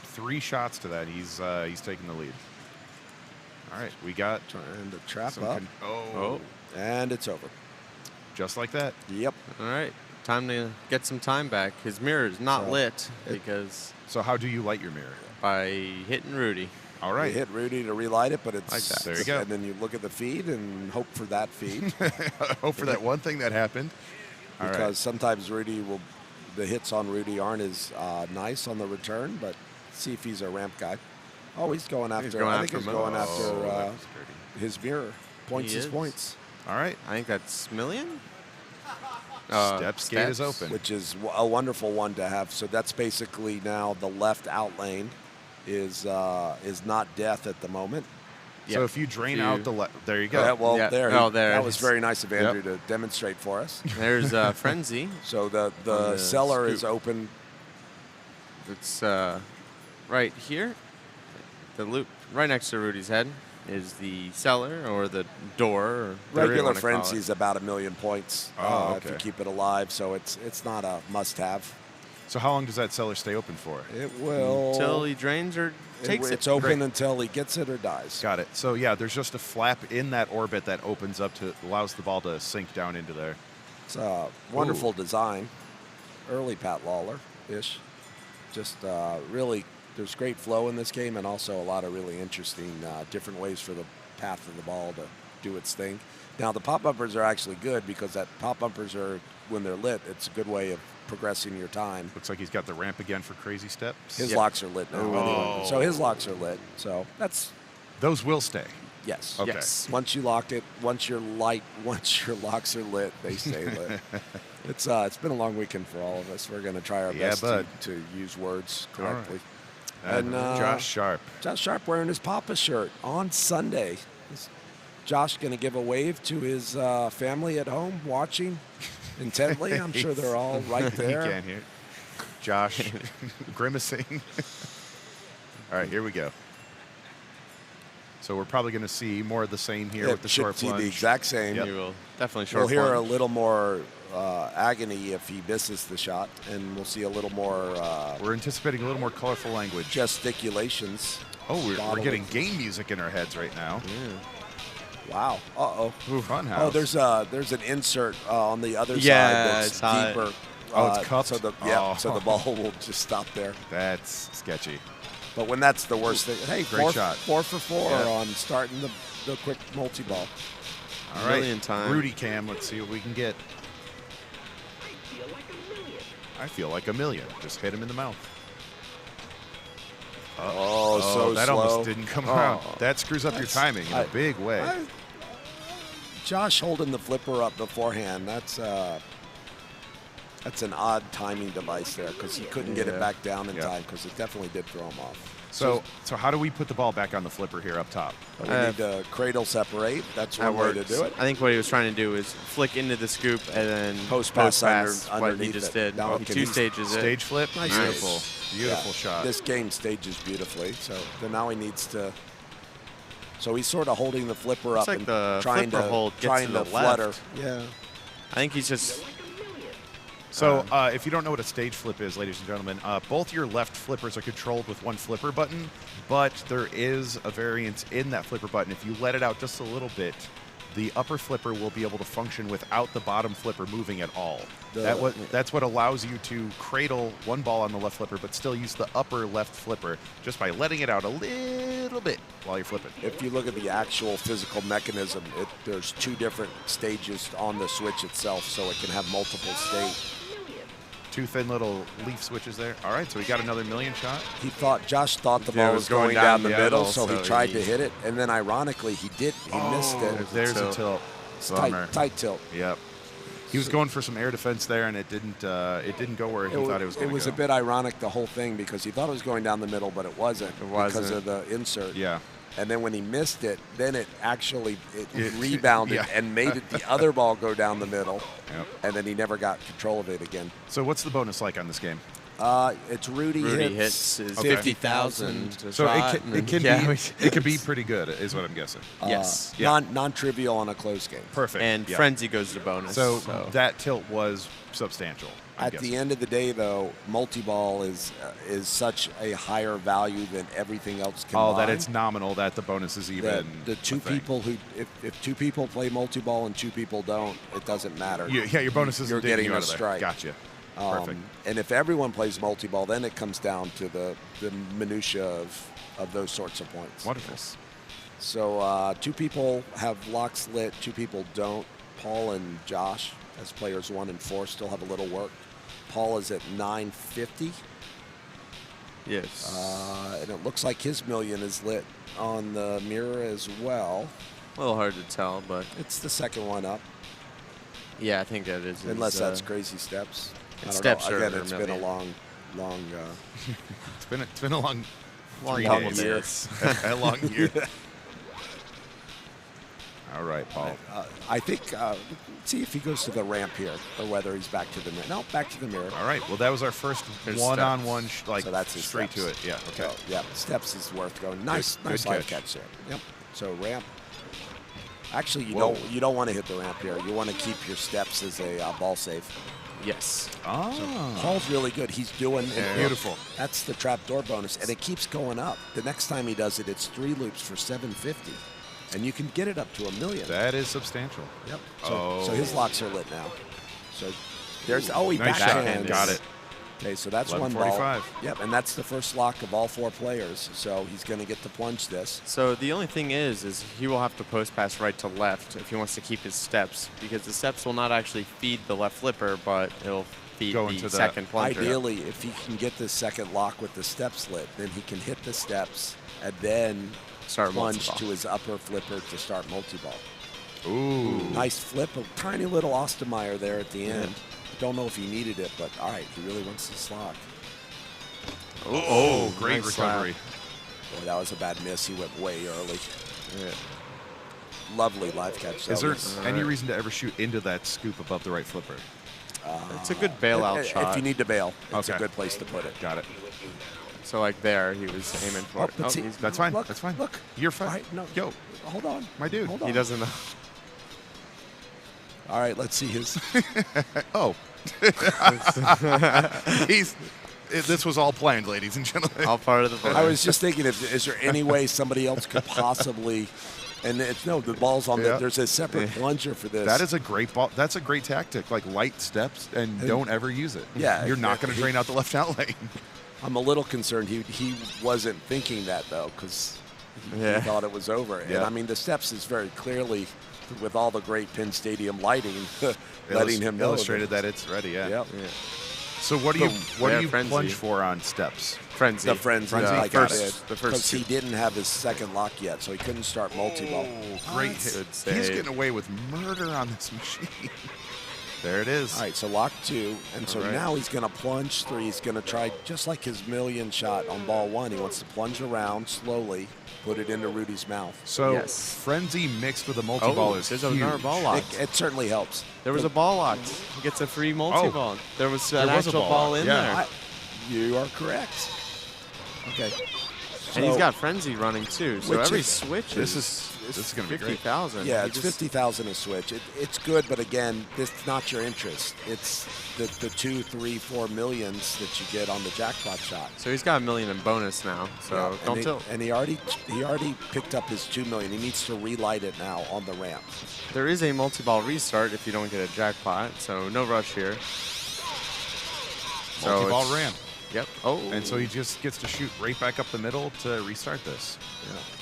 3 shots to that. He's taking the lead. All right, we got Trying to trap some. up, Oh. and it's over. Just like that. Yep. All right. Time to get some time back. His mirror is not So, lit because So how do you light your mirror? by hitting Rudy. All You right. hit Rudy to relight it, but it's Like that. There you go. And then you look at the feed and hope for that feed Hope for that one thing that happened. All right. because sometimes the hits on Rudy aren't as nice on the return. But see if he's a ramp guy. Oh, he's going after. going I think after he's Mo. going Oh, after that was dirty. his mirror. Points He is is. points, All right. I think that's Million. Steps gate is open. which is a wonderful one to have. So that's basically now the left out lane is not death at the moment. So if you drain If out you- the there you go. Yeah, well, Yeah. there. Oh, there That it was is. very nice of Andrew to demonstrate for us. There's Frenzy. So the the cellar scoop. is open. It's right here. The loop right next to Rudy's head is the cellar or the door. Or whatever you Regular wanna call it. frenzy is about 1 million points Oh, if you okay. keep it alive. So it's not a must-have. So how long does that cellar stay open for? It will Until he drains or takes it. It's open Great. until he gets it or dies. Got it. So yeah, there's just a flap in that orbit that opens up to allows the ball to sink down into there. It's a wonderful design, early Pat Lawler-ish. Just really, there's great flow in this game, and also a lot of really interesting different ways for the path of the ball to do its thing. Now the pop bumpers are actually good because that pop bumpers are when they're lit. It's a good way of progressing your time. Looks like he's got the ramp again for crazy steps. His locks are lit now. Anyway. So his locks are lit. So that's Those will stay. yes. Okay. Yes. Once you locked it, once your locks are lit, they stay lit. It's been a long weekend for all of us. We're going to try our Yeah, best bud. to use words All right. correctly. And Josh Sharp. Josh Sharp wearing his Papa shirt on Sunday. Is Josh going to give a wave to his family at home watching intently? I'm sure they're all right there. You can't hear. Josh grimacing. All right, here we go. So we're probably going to see more of the same here Yeah, with the should short see plunge. the exact same. You will definitely short We'll hear a plunge. little more agony if he misses the shot, and we'll see a little more We're anticipating a little more colorful language. gesticulations. Oh, we're Bottling. getting game music in our heads right now. Wow. Uh-oh. Funhouse. Oh, there's an insert on the other Yeah, side it's that's hot. deeper. Oh, it's cupped? So the ball will just stop there. That's sketchy. But when that's the worst thing, hey, Great shot. 4 for 4 Yeah. on starting the quick multi-ball. All right, Million time. Rudy Cam, let's see what we can get. I feel like a million. Just hit him in the mouth. So that slow. almost didn't come around. That screws up your timing in a I- big way. Josh holding the flipper up beforehand, that's an odd timing device there because he couldn't get it back down in time because it definitely did throw him off. So how do we put the ball back on the flipper here up top? We need to cradle separate. That's one way to do it. I think what he was trying to do is flick into the scoop and then Post pass what he underneath just it. did. Now He can two he stages it. Stage flip? Nice. Beautiful. Beautiful Yeah. shot. This game stages beautifully. So then now he needs to. So he's sort of holding the flipper Looks up like and the trying flipper to hold gets trying to to the flutter. left. Yeah. I think he's just So if you don't know what a stage flip is, ladies and gentlemen, both your left flippers are controlled with one flipper button, but there is a variance in that flipper button. If you let it out just a little bit, the upper flipper will be able to function without the bottom flipper moving at all. That's what allows you to cradle one ball on the left flipper, but still use the upper left flipper just by letting it out a little bit while you're flipping. If you look at the actual physical mechanism, there's 2 different stages on the switch itself, so it can have multiple states. 2 thin little leaf switches there. All right, so we got another million shot. Josh thought the Yeah, ball it was was going going down down the the middle, middle, so he so tried he- to hit it, and then ironically he missed it. There's a tilt. tilt. It's Bummer. tight tilt. Yep. He was going for some air defense there, and it didn't go where he thought it was going to go. It was a bit ironic, the whole thing, because he thought it was going down the middle, but it wasn't. It wasn't. Because of the insert. Yeah. And then when he missed it, then it rebounded Yeah. and made it the other ball go down the middle. Yep. And then he never got control of it again. So what's the bonus like on this game? It's Rudy hits is Okay. 50,000. So it can be pretty good, is what I'm guessing. Yes. Yeah. Non-trivial on a close game. Perfect. And yeah. Frenzy goes to bonus. So that tilt was substantial. I'm At guessing. the end of the day, though, multi-ball is such a higher value than everything else combined. Oh, that it's nominal. That the bonus is even. that the a 2 thing. people who, if 2 people play multi-ball and 2 people don't, it doesn't matter. Yeah, your bonus is You're getting you a out of there. strike. Gotcha. Perfect. And if everyone plays multi-ball, then it comes down to the minutia of those sorts of points. Wonderful. So 2 people have locks lit, 2 people don't. Paul and Josh, as players 1 and 4, still have a little work. Paul is at 950, yes. and it looks like his million is lit on the mirror as well. A little hard to tell, but It's the second one up, yeah, I think that is. unless that's Crazy Steps. I don't Steps know. are Again, it's been a million. long. It's been a long Long 3 couple days. days. A long year. All right, Paul. I think. See if he goes to the ramp here, or whether he's back to the mirror. No, back to the mirror. All right. Well, that was our first There's one-on-one, like So that's his straight to steps. it. Yeah. Okay. So, yeah, Steps is worth going. Nice good live catch. catch there. Yep. So ramp. Actually, Whoa. you don't want to hit the ramp here. You want to keep your steps as a ball save. Yes. Oh. Paul's really good. He's doing Beautiful. That's the trapdoor bonus, and it keeps going up. The next time he does it, it's 3 loops for 750, and you can get it up to $1 million. That is substantial. Yep. So his locks are lit now. So there's he Nice shot. backhands. Got it. Okay, so that's one ball. 11:45. Yep, and that's the first lock of all 4 players. So he's going to get to plunge this. So the only thing is he will have to post pass right to left if he wants to keep his steps, because the steps will not actually feed the left flipper, but it'll feed Go into the the- second plunger. Ideally, if he can get this second lock with the steps lit, then he can hit the steps and then Start plunge multi-ball. to his upper flipper to start multi-ball. Ooh. Nice flip, a tiny little Ostermeyer there at the end. Don't know if he needed it, but all right, he really wants this lock. Oh, great nice slap. recovery. Boy, that was a bad miss. He went way early. Yeah. Lovely live catch. That Is there was- any reason to ever shoot into that scoop above the right flipper? It's a good bailout if shot. you need to bail, it's a Okay. good place to put it. Got it. So like there, he was aiming for it. but see- He's- That's fine. Look, That's fine. Look, You're fine. All right, no, Yo, hold on, my dude. Hold on. he doesn't know. All right, let's see his. Oh. This was all planned, ladies and gentlemen. All part of the bonus. I was just thinking, is there any way somebody else could possibly And it's the ball's on Yeah. there's a separate plunger for this. That is a great ball. That's a great tactic. Like light steps and don't ever use it. Yeah, You're not going to drain out the left out lane. I'm a little concerned he wasn't thinking that, though, because he thought it was over. And, Yeah. I mean, the steps is very clearly, with all the great Pinstadium lighting, letting him know. Illustrated that it's ready, yeah. Yep. So what do you Frenzy. plunge for on steps? Frenzy. The frenzy, Frenzy like first- the first because he two. didn't have his second lock yet, so he couldn't start multi-ball. Oh, great hit. Good He's save. getting away with murder on this machine. There it is. All right, so lock 2, and so All right. now he's going to plunge 3. He's going to try, just like his million shot on ball 1, he wants to plunge around slowly, put it into Rudy's mouth. So Yes. Frenzy mixed with a multi-ball is there's huge. another ball lock. It certainly helps. There was a ball locked. He gets a free multi-ball. There was an There was a actual ball ball lock, in yeah. there. You are correct. Okay. And he's So- got Frenzy running too. So Which every is- switch This is going to be great. 50,000. Yeah, He it's just- 50,000 a switch. It's good, but again, it's not your interest. It's the 2, 3, 4 millions that you get on the jackpot shot. So he's got $1 million in bonus now. So Yeah, don't and tilt. And he already picked up his 2 million. He needs to relight it now on the ramp. There is a multi-ball restart if you don't get a jackpot. So no rush here. So Multi-ball it's- ramp. Yep. Oh. And so he just gets to shoot right back up the middle to restart this.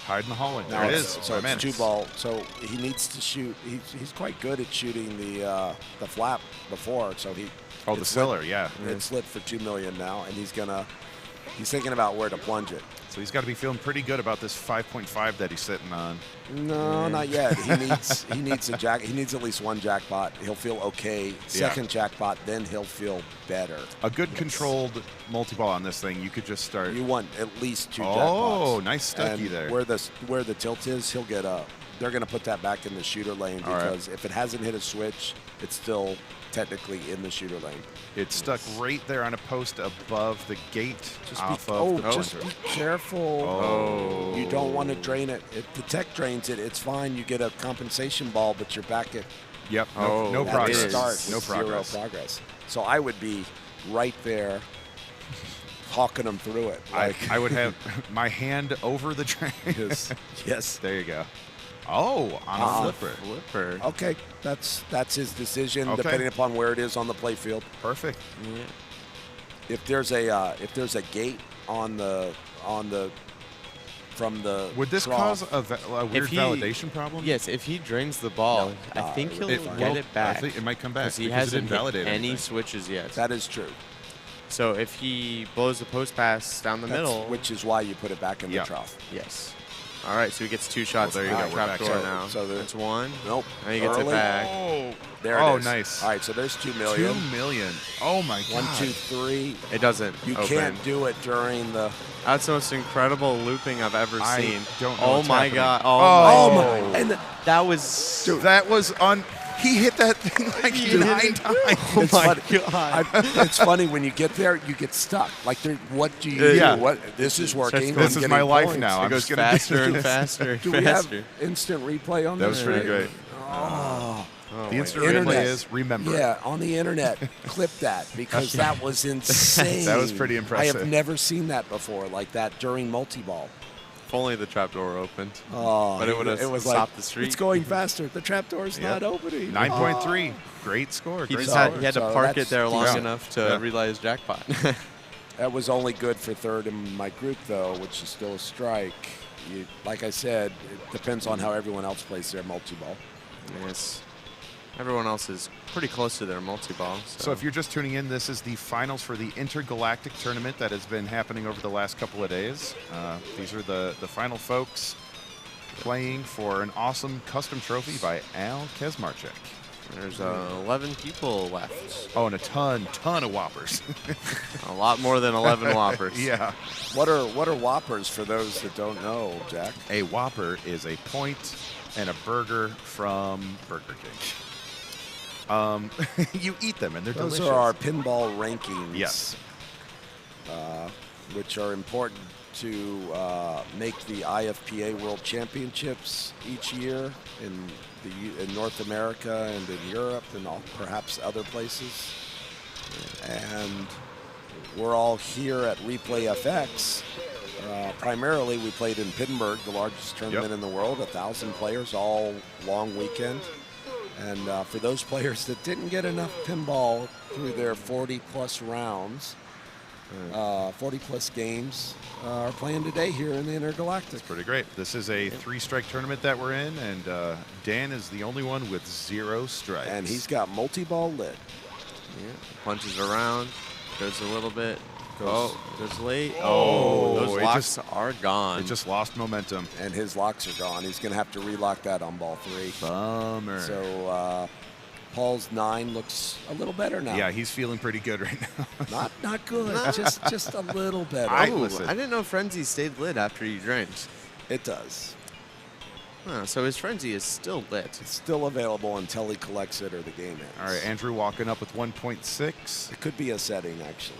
Hide in the hallway. Now There it it's- is. So Man, it's 2 ball. So he needs to shoot. He's quite good at shooting the flap before. So he. Oh, the it's cellar, lit- yeah. It's lit for 2 million now, and he's thinking about where to plunge it. So he's got to be feeling pretty good about this 5.5 that he's sitting on. No, not yet. He needs he needs at least 1 jackpot. He'll feel okay. Second jackpot, then he'll feel better. A good controlled multi-ball on this thing, you could just start. You want at least 2 jackpots. Oh, nice stucky And there. Where the tilt is, he'll get a. They're going to put that back in the shooter lane All right. because if it hasn't hit a switch, it's still technically in the shooter lane. It's stuck right there on a post above the gate Just off be, of the just plunger. be careful. Oh. You don't want to drain it. If the tech drains it, it's fine. You get a compensation ball, but you're back at Yep, Oh, no that progress. is- start. No with progress. 0 progress. So I would be right there hawking them through it. I would have my hand over the drain. Yes. There you go. Oh, on a flipper. Flipper. Okay, that's his decision, Okay. depending upon where it is on the play field. Perfect. Yeah. If there's a gate on the from the Would this trough, cause a weird he- validation problem? Yes, if he drains the ball, No, I think it he'll would be fine. get will. it back. I think it might come back because he because it hasn't didn't hit validate any anything. switches yet. that is true. So if he blows the post pass down the middle, Which is why you put it back in Yeah. the trough. yes. All right, so he gets 2 shots. Well, there you through go, the we're trap back. door So- now. so the- that's 1. Nope. And he gets it Early. back. Oh, There it oh, is. nice. All right, so there's 2 $2 million. million. Oh my God. 1, 2, 3. It doesn't You open. can't do it during the. That's the most incredible looping I've ever I seen. don't know Oh what's my happening. god! Oh. Oh my! my! And That was. That was on. He hit that thing like He 9 hit it. times. Oh it's my funny. god! It's funny when you get there, you get stuck. Like, what do you Yeah. do? What this is working? This I'm is getting my life points. now. It I'm goes just gonna do faster and this. faster. Do we have faster. instant replay on That this? was pretty great. Oh. Oh, The my instant God. replay Internet. is remember. Yeah, on the internet, clip that because that was insane. That was pretty I impressive. have never seen that before, like that during multi-ball. If only the trap door opened. Oh, But it would've was stopped like, the streak. It's going faster. The trapdoor's Yep. not opening. 9.3. Great score. He Great just score. had, he had to So park it that's there long decent. enough to Yeah. realize jackpot. That was only good for 3rd in my group, though, which is still a strike. Like I said, it depends on how everyone else plays their multi-ball. Yes. Everyone else is pretty close to their multi-ball. So if you're just tuning in, this is the finals for the Intergalactic Tournament that has been happening over the last couple of days. These are the final folks playing for an awesome custom trophy by Al Kesmarchek. There's 11 people left. Oh, and a ton of whoppers. A lot more than 11 whoppers. Yeah. What are whoppers for those that don't know, Jack? A whopper is a point and a burger from Burger King. You eat them and they're Those delicious. are our pinball rankings. Yes. Which are important to make the IFPA World Championships each year in North America and in Europe and perhaps other places. And we're all here at ReplayFX Primarily, we played in Pittsburgh, the largest tournament in the world, 1,000 players, all long weekend. And for those players that didn't get enough pinball through their 40-plus rounds, 40-plus games, are playing today here in the Intergalactic. Pretty great. This is a 3-strike tournament that we're in, and Dan is the only one with 0 strikes. And he's got multi-ball lit. Yeah. Punches around, goes a little bit. Goes late. Oh, those locks are gone. It just lost momentum. And his locks are gone. He's going to have to relock that on ball 3. Bummer. So Paul's 9 looks a little better now. Yeah, he's feeling pretty good right now. Not good. just a little better. I listen. didn't know Frenzy stayed lit after you drank. It does. Huh, so his Frenzy is still lit. It's still available until he collects it or the game ends. All right, Andrew walking up with 1.6. It could be a setting, actually.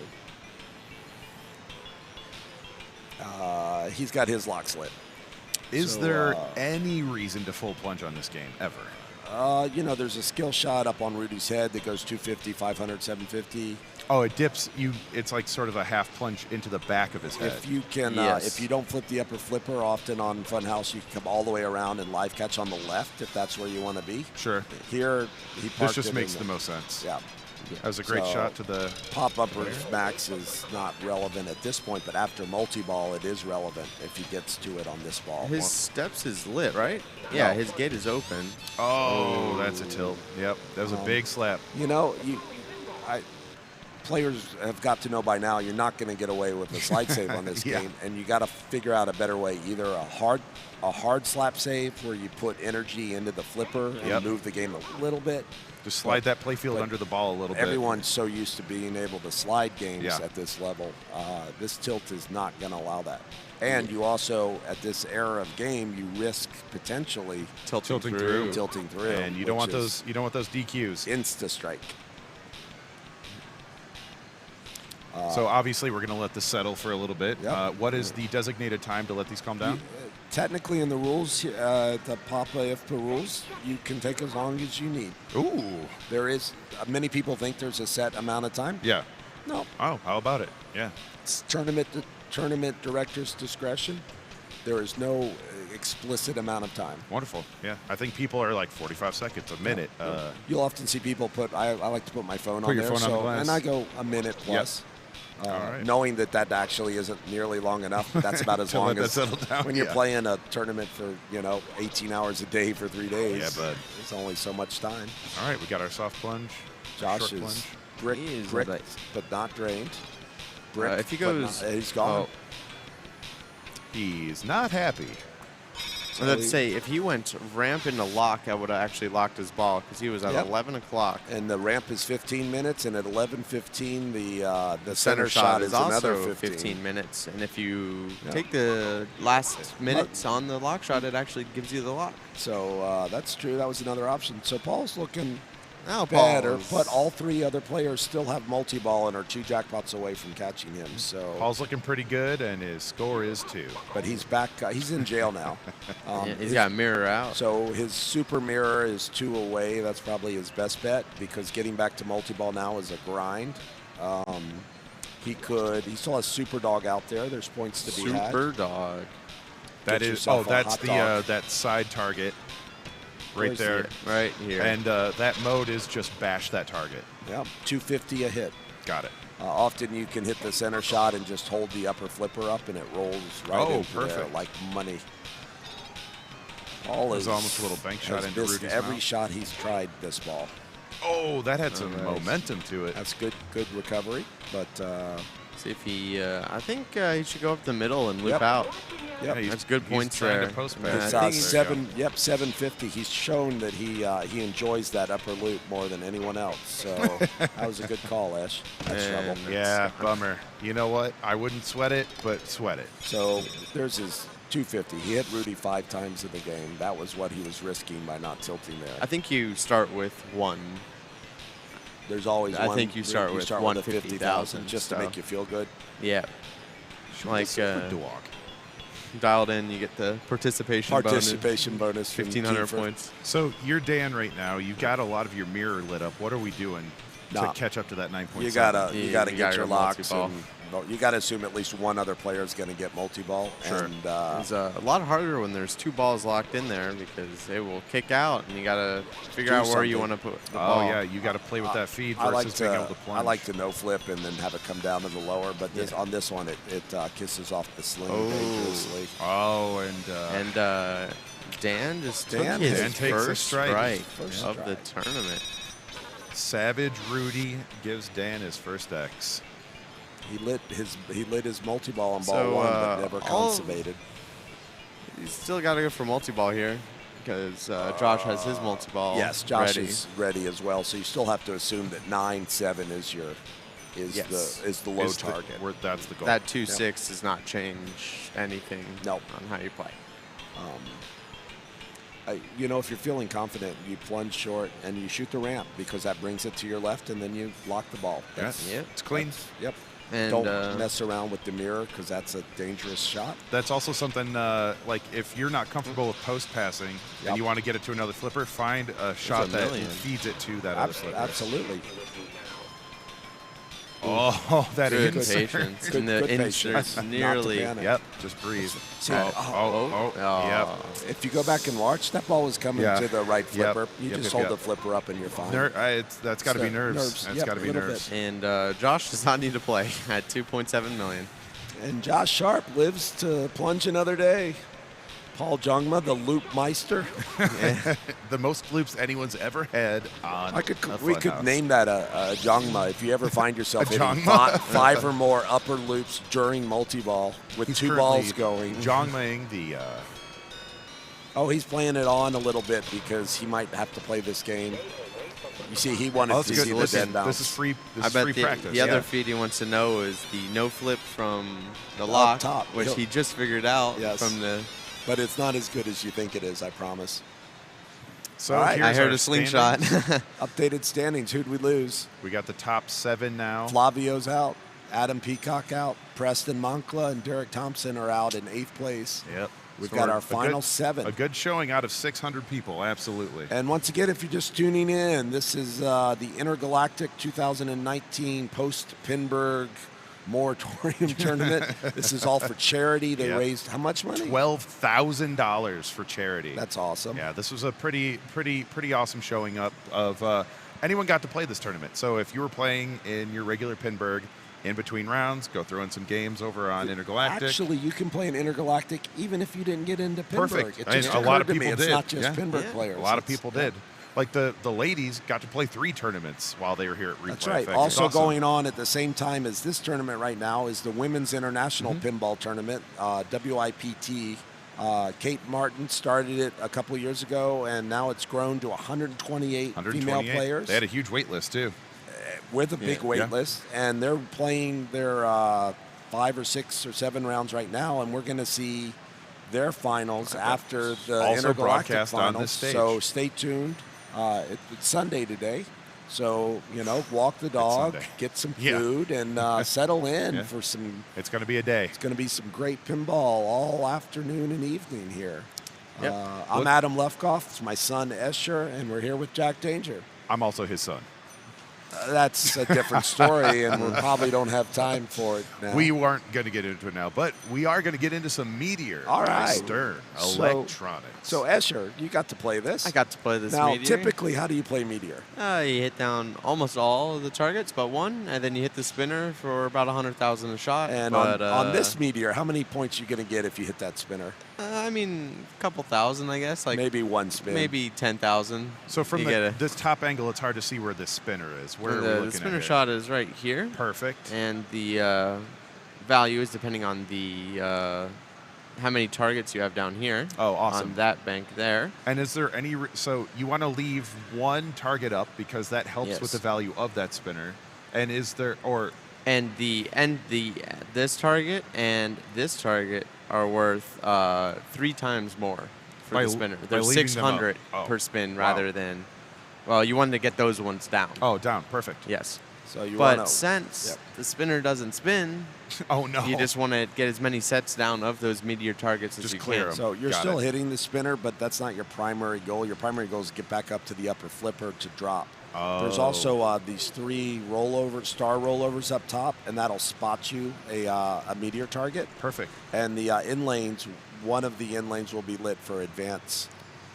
He's got his locks lit. Is there any reason to full plunge on this game, ever? You know, there's a skill shot up on Rudy's head that goes 250, 500, 750. Oh, it dips. It's like sort of a half plunge into the back of his head. If you can, if you don't flip the upper flipper, often on Funhouse, you can come all the way around and live catch on the left if that's where you want to be. Sure. Here, he parked This just it makes in the most sense. Yeah. That was a great shot to the pop-uppers max is not relevant at this point, but after multi-ball, it is relevant if he gets to it on this ball. His steps is lit, right? Yeah, his gate is open. Oh, that's a tilt. Yep, that was a big slap. You know, players have got to know by now you're not going to get away with a slide save on this game, and you got to figure out a better way. Either a hard slap save where you put energy into the flipper and move the game a little bit. Just slide that playfield under the ball a little bit. Everyone's so used to being able to slide games at this level. This tilt is not going to allow that. And you also, at this era of game, you risk potentially tilting through. And you don't want those. You don't want those DQs. Insta strike. So obviously we're going to let this settle for a little bit. Yep. What is the designated time to let these calm down? Technically, in the rules, the Papa IFPA rules, you can take as long as you need. Ooh. There is, many people think there's a set amount of time. Yeah. No. Oh, how about it? Yeah. It's tournament director's discretion. There is no explicit amount of time. Wonderful. Yeah. I think people are like 45 seconds, a minute. You'll often see people put, I like to put my phone on your there. phone on the glass. And I go a minute plus. Right. Knowing that actually isn't nearly long enough. That's about as long as when you're playing a tournament for 18 hours a day for 3 days. Yeah, bud. It's only so much time. All right, we got our soft plunge. Josh short is plunge. brick, but not drained. Brick, if he goes, he's gone. He's not happy. So let's say if he went ramp into lock, I would have actually locked his ball because he was at 11 o'clock. And the ramp is 15 minutes, and at 11:15, the center shot is another also 15 minutes. And if you take the last minutes on the lock shot, it actually gives you the lock. So that's true. That was another option. So Paul's looking better, Paul's, but all 3 other players still have multi-ball and are 2 jackpots away from catching him. So Paul's looking pretty good, and his score is 2. But he's back. He's in jail now. He's got a mirror out. So his super mirror is 2 away. That's probably his best bet because getting back to multi-ball now is a grind. He still has Super Dog out there. There's points to be had. Super Dog. That is, that's the that side target. Right there. Right here. And that mode is just bash that target. Yeah, 250 a hit. Got it. Often you can hit the center shot and just hold the upper flipper up, and it rolls right into there like money. Paul is almost a little bank shot into Rudy's every mouth. shot he's tried this ball. Oh, that had some momentum to it. That's good recovery, but see if he. I think he should go up the middle and loop out. Yep. That's good points trying there. to post It's back. 750. He's shown that he enjoys that upper loop more than anyone else. So that was a good call, Ash. That's trouble. Yeah, bummer. You know what? I wouldn't sweat it, but sweat it. So there's his 250. He hit Rudy 5 times in the game. That was what he was risking by not tilting there. I think you start with 1. There's always I one. think you start with 150,000 just to make you feel good. Yeah. Like dog. dialed in, you get the participation bonus. 1,500 points. So you're Dan right now. You've got a lot of your mirror lit up. What are we doing to catch up to that 9.7? You gotta get your locks and You got to assume at least one other player is going to get multi-ball. Sure. And, It's a lot harder when there's 2 balls locked in there because they will kick out, and you got to figure out where you want to put the ball. Oh, yeah, you got to play with that feed versus being able to plunge. I like to no flip and then have it come down to the lower, but on this one, it kisses off the sling dangerously. Oh, And Dan just took Dan his takes a first strike. of the tournament. Savage Rudy gives Dan his first X. He lit his multi-ball on ball So, 1, but never consummated. He's still got to go for multi-ball here because Josh has his multi-ball. Yes, Josh ready. is ready as well. So you still have to assume that 9-7 is the low target. That's the goal. That 2-6 does not change anything Nope. on how you play. If you're feeling confident, you plunge short and you shoot the ramp because that brings it to your left, and then you lock the ball. It's clean. Yep. And Don't mess around with the mirror because that's a dangerous shot. That's also something like if you're not comfortable with post passing and you want to get it to another flipper, find a shot that feeds it to that other flipper. Absolutely. Oh, that good insert. patience. Good And the patience. insert's Not to nearly. panic. Yep, just breathe. See, Yep. If you go back and watch, that ball was coming to the right flipper. You just hold the flipper up and you're fine. That's got to be nerves. That's got to be nerves. And Josh does not need to play at 2.7 million. And Josh Sharp lives to plunge another day. Paul Jungma, the loop meister. The most loops anyone's ever had on We could name that a Jungma if you ever find yourself hitting Jungma? 5 or more upper loops during multi-ball with He's 2 balls going. Jongmaing the. He's playing it on a little bit because he might have to play this game. You see, he wanted to see the dead bounce. This is free. I bet practice. the other feed he wants to know is the no flip from the lock, top. which he just figured out Yes. from the. But it's not as good as you think it is, I promise. So All right. I heard our a slingshot. Updated standings. Who'd we lose? We got the top 7 now. Flavio's out. Adam Peacock out. Preston Moncla and Derek Thompson are out in 8th place. Yep. We've So got we're our final 7. A good showing out of 600 people, absolutely. And once again, if you're just tuning in, this is the Intergalactic 2019 Post-Pinburg Moratorium Tournament. This is all for charity. They raised how much money? $12,000 for charity. That's awesome. Yeah, this was a pretty awesome showing up of anyone got to play this tournament. So if you were playing in your regular Pinburg, in between rounds, go throw in some games over on Intergalactic. Actually, you can play in Intergalactic even if you didn't get into Pinburg. Perfect. It just A lot of occurred to me people it's did. not just Pinburg players. A lot of people did. Like the ladies got to play 3 tournaments while they were here at ReplayFX. That's right. It's Also awesome. going on at the same time as this tournament right now is the Women's International Pinball Tournament, WIPT. Kate Martin started it a couple years ago, and now it's grown to 128 female players. They had a huge wait list, too. With a big wait list, and they're playing their 5 or 6 or 7 rounds right now, and we're going to see their finals after the Also Intergalactic broadcast finals. on this stage. So stay tuned. It's Sunday today, so walk the dog, Sunday. get some food, and settle in for some. It's going to be a day. It's going to be some great pinball all afternoon and evening here. Yep. I'm Adam Lefkoff. It's my son Escher, and we're here with Jack Danger. I'm also his son. That's a different story, and we probably don't have time for it now. We weren't going to get into it now, but we are going to get into some Meteor. All right. Stern So- Electronics. So, Escher, you got to play this. I got to play this Now, Meteor. typically, how do you play Meteor? You hit down almost all of the targets but one, and then you hit the spinner for about 100,000 a shot. And but, on this Meteor, how many points are you going to get if you hit that spinner? I mean, a couple thousand, I guess. Like Maybe one spin. maybe 10,000. So from You get this top angle, it's hard to see where this spinner is. Where are we the looking spinner at shot is right here, Perfect. and the value is depending on the how many targets you have down here. Oh, awesome. On that bank there. And is there any so you want to leave one target up because that helps Yes. with the value of that spinner? And is there And this target and this target are worth 3 times more for By the l- spinner. by They're leaving them up. 600 Oh, per spin wow. rather than. Well, you wanted to get those ones down. down? Perfect. Yes. So you But want to. since the spinner doesn't spin, Oh no. you just want to get as many sets down of those Meteor targets as Just you clear can. 'em. So you're Got still it. hitting the spinner, but that's not your primary goal. Your primary goal is to get back up to the upper flipper to drop. Oh. There's also these 3 star rollovers up top, and that'll spot you a meteor target. Perfect. And the in lanes, one of the in lanes will be lit for advance.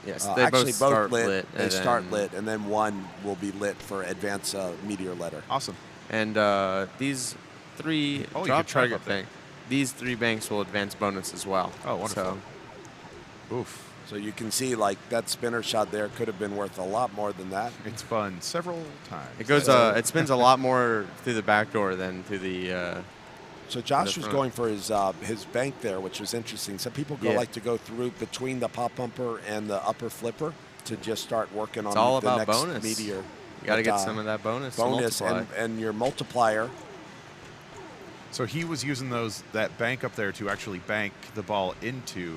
Yes, they actually, both start lit. They start lit, and then one will be lit for advance meteor letter. Awesome. And these 3 Oh, you drop could trap target up there. bank. These 3 banks will advance bonus as well. Oh, wonderful. So, Oof. So you can see, like, that spinner shot there could have been worth a lot more than that. It's fun several times. it goes. It spins a lot more through the back door than through the. So Josh was front. going for his bank there, which was interesting. Some people like to go through between the pop bumper and the upper flipper to just start working on all the about next bonus. meteor. You got to But, get some of that bonus. to bonus multiply. and your multiplier. So he was using that bank up there to actually bank the ball into.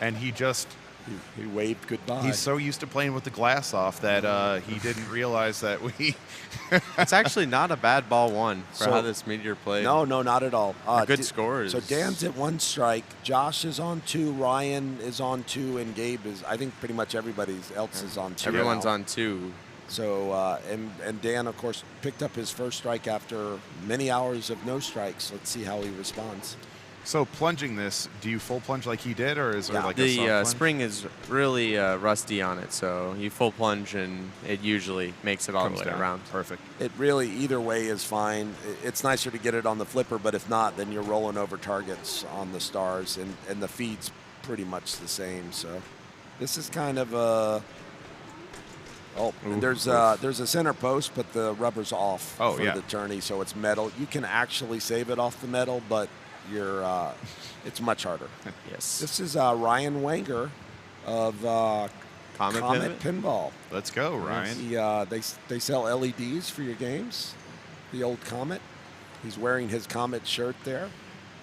And he just. He waved goodbye. He's so used to playing with the glass off that he didn't realize that we. It's actually not a bad ball one for So- how this meteor played. No, not at all. Good scores. So Dan's at 1 strike. Josh is on 2. Ryan is on 2, and Gabe is. I think pretty much everybody else is on 2. Everyone's now. on 2. So and Dan, of course, picked up his first strike after many hours of no strikes. Let's see how he responds. So plunging this, do you full plunge like he did, or is there Yeah. like a soft The plunge? spring is really rusty on it, so you full plunge and it usually makes it all Comes the way down. around. Perfect. It really, either way is fine. It's nicer to get it on the flipper, but if not, then you're rolling over targets on the stars, and the feed's pretty much the same. So this is kind of a. Oh, and there's a center post, but the rubber's off Oh, for yeah. the tourney, so it's metal. You can actually save it off the metal, but it's much harder. Yes. This is Ryan Wanger of Comet Pinball. Let's go, Ryan. They sell LEDs for your games. The old Comet. He's wearing his Comet shirt there.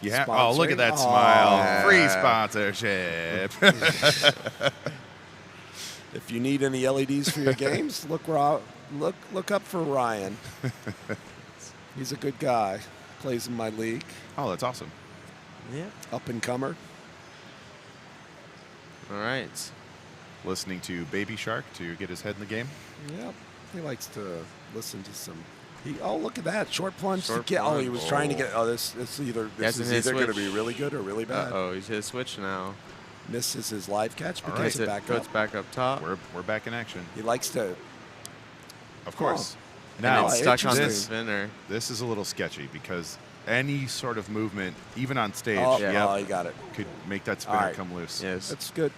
Yeah. Oh, look at that Sponsoring. smile. Yeah. Free sponsorship. If you need any LEDs for your games, look up for Ryan. He's a good guy. Plays in my league. Oh, that's awesome. Yeah. Up and comer. All right. Listening to Baby Shark to get his head in the game. Yep. He likes to listen to some. Oh, look at that short plunge. Short to get, plunge. Oh, he was trying to get. Oh, this is Has either his going to switch. be really good or really bad. Uh-oh, he's hit a switch now. Misses his live catch, but All right. gets it back Goes up. back up top. We're back in action. He likes to. Of course. And Now, it's stuck on the interesting. spinner. this is a little sketchy because any sort of movement, even on stage, Oh, Yeah. oh, he got it. could make that spinner All right. come loose. Yes. That's good.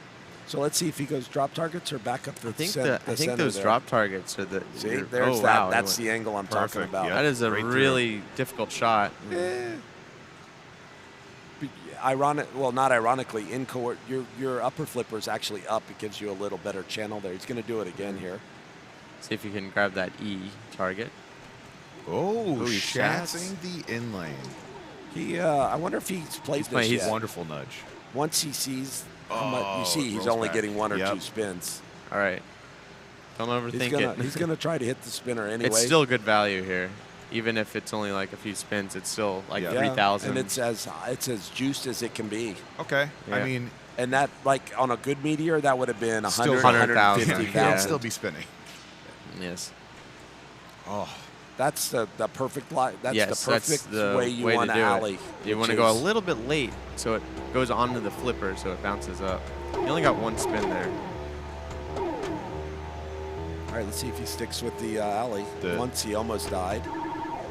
So let's see if he goes drop targets or back up the I think center. I think those there. drop targets are the. See, you're- there's oh, that. wow, That's he the angle I'm talking Perfect, about. yeah. went- That is a Right through. really difficult shot. Not ironically, your upper flipper is actually up. It gives you a little better channel there. He's going to do it again here. See if you can grab that E target. Oh, Ooh, he shatzing the in lane. I wonder if he's played this playing- he's yet. Wonderful nudge. Once he sees how much, Oh, you see, it he's rolls only back. getting 1 or Yep. 2 spins. All right. Don't overthink He's it. gonna try to hit the spinner anyway. It's still good value here. Even if it's only like a few spins, it's still like Yeah. 3,000. and it's as juiced as it can be. Okay. I Yeah. mean, And that, like on a good meteor, that would have been Still 100,000, 100,000. 150,000. he'll still be spinning. Yes. Oh, That's the perfect That's Yes, the perfect that's the way you way want to to do alley. it. You want to go a little bit late, so it goes onto the flipper, so it bounces up. You only got 1 spin there. All right, let's see if he sticks with the alley. The- Once he almost died,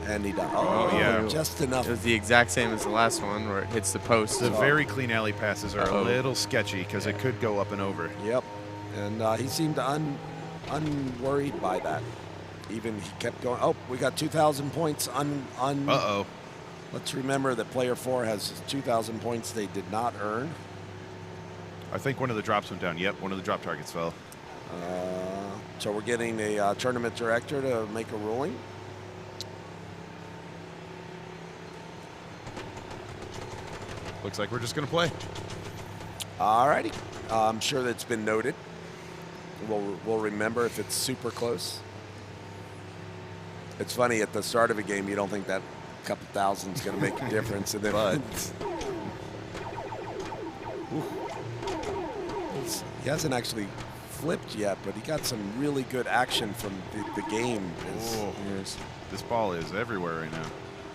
and he died. Oh, yeah. just enough. It was the exact same as the last one, where it hits the post. the very clean alley passes are Uh-oh. a little sketchy because it could go up and over. Yep, and he seemed unworried by that. Even he kept going. Oh, we got 2,000 points. Uh-oh. Let's remember that player 4 has 2,000 points they did not earn. I think one of the drops went down. Yep, one of the drop targets fell. So we're getting a tournament director to make a ruling. Looks like we're just going to play. All righty. I'm sure that's been noted. We'll remember if it's super close. It's funny, at the start of a game, you don't think that couple thousand is going to make a difference. And then, he hasn't actually flipped yet, but he got some really good action from the game. Oh, this ball is everywhere right now.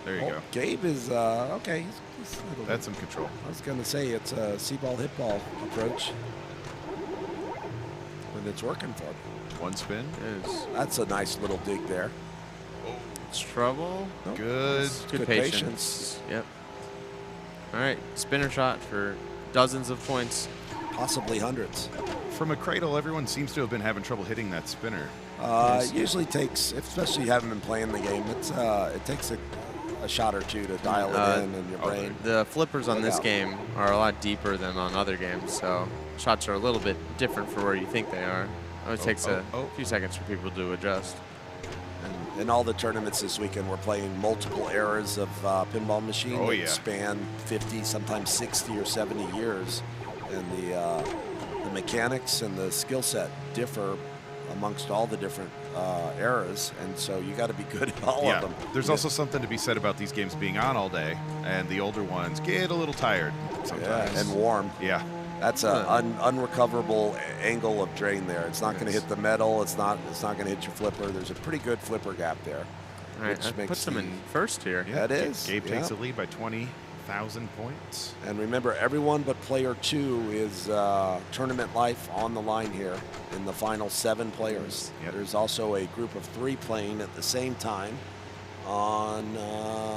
There you go. Gabe is, okay. He's a little That's some control. I was going to say it's a see-ball, hit-ball approach. And it's working for him. One spin. That's a nice little dig there. It's trouble. Nope. Good. Good patience. Yep. All right, spinner shot for dozens of points. Possibly hundreds. From a cradle, everyone seems to have been having trouble hitting that spinner. It usually takes, especially if you haven't been playing the game, it takes a shot or two to dial it in your brain. The flippers on this game are a lot deeper than on other games, so shots are a little bit different for where you think they are. It takes a few seconds for people to adjust. And in all the tournaments this weekend, we're playing multiple eras of pinball machine that span 50, sometimes 60 or 70 years. And the mechanics and the skill set differ amongst all the different eras, and so you got to be good at all of them. There's also something to be said about these games being on all day, and the older ones get a little tired sometimes. And warm. Yeah. That's an unrecoverable angle of drain there. It's not going to hit the metal. It's not going to hit your flipper. There's a pretty good flipper gap there. All right, that puts them in first here. Yeah, it is. Gabe takes the lead by 20,000 points. And remember, everyone but player 2 is tournament life on the line here in the final 7 players. Yep. There's also a group of 3 playing at the same time on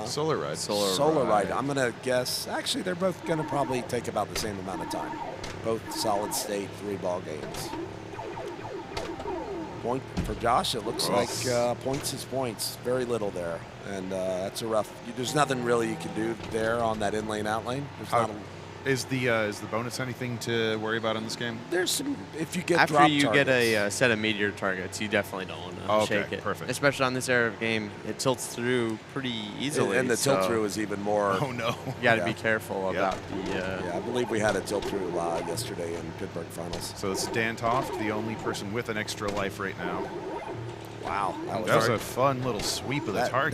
Solar Ride. Solar Ride. I'm going to guess, actually, they're both going to probably take about the same amount of time. Both solid state 3-ball games. Point for Josh, it looks like points is points. Very little there. And that's a rough, there's nothing really you can do there on that in-lane, out-lane. There's not Is the bonus anything to worry about in this game? There's some, if you get After drop you targets. get a set of meteor targets, you definitely don't want to shake it. Perfect. Especially on this era of game, it tilts through pretty easily. And the tilt-through is even more. Oh, no. You got to be careful about the... yeah, I believe we had a tilt-through yesterday in Pittsburgh finals. So it's Dan Toft, the only person with an extra life right now. Wow. That was a fun little sweep of the target.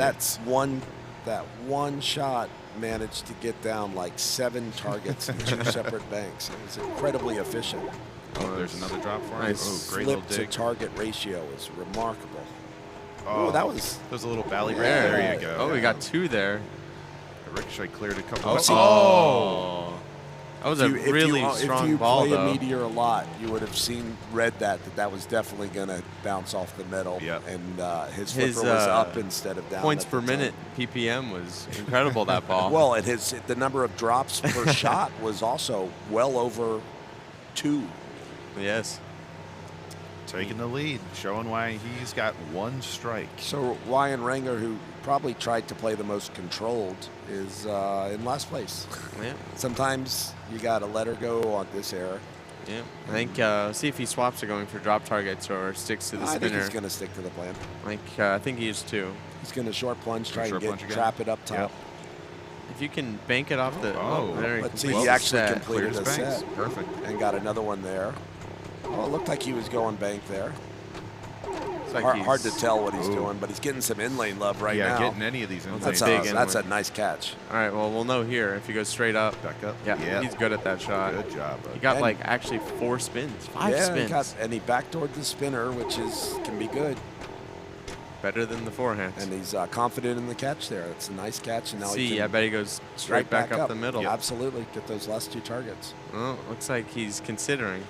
That one shot managed to get down like 7 targets in 2 separate banks. It was incredibly efficient. Oh, there's another drop for him. Nice. Oh, great Flip little dig. to target ratio is remarkable. Oh, that was a little bally break. Yeah. There you go. Oh, we got 2 there. The ricochet cleared a couple. Oh. That was a really strong ball, If you play though. a meteor a lot, you would have read that was definitely going to bounce off the metal. Yep. And his flipper was up instead of down. Points per minute PPM was incredible, that ball. Well, and the number of drops per shot was also well over 2. Yes. Taking the lead, showing why he's got 1 strike. So Ryan Ranger, who probably tried to play the most controlled, is in last place. Yeah. Sometimes you got to let her go on this era. Yeah. I think see if he swaps to going for drop targets or sticks to the spinner. I think he's going to stick to the plan. I think he is too. He's going to short plunge, try and trap it up top. Yep. If you can bank it off the... there But see, he actually completed his a set. Perfect. And got another one there. Oh, it looked like he was going bank there. Like hard to tell what he's doing, but he's getting some in-lane love right now. Yeah, getting any of these in-lane. That's a nice catch. All right, well, we'll know here if he goes straight up. Back up. Yeah, he's good at that shot. Good job, bud. He got like actually 4 spins, 5 spins. And he backdoored the spinner, which can be good. Better than the forehand. And he's confident in the catch there. It's a nice catch. And now I bet he goes straight back up the middle. Yeah, absolutely. Get those last 2 targets. Well, looks like he's considering.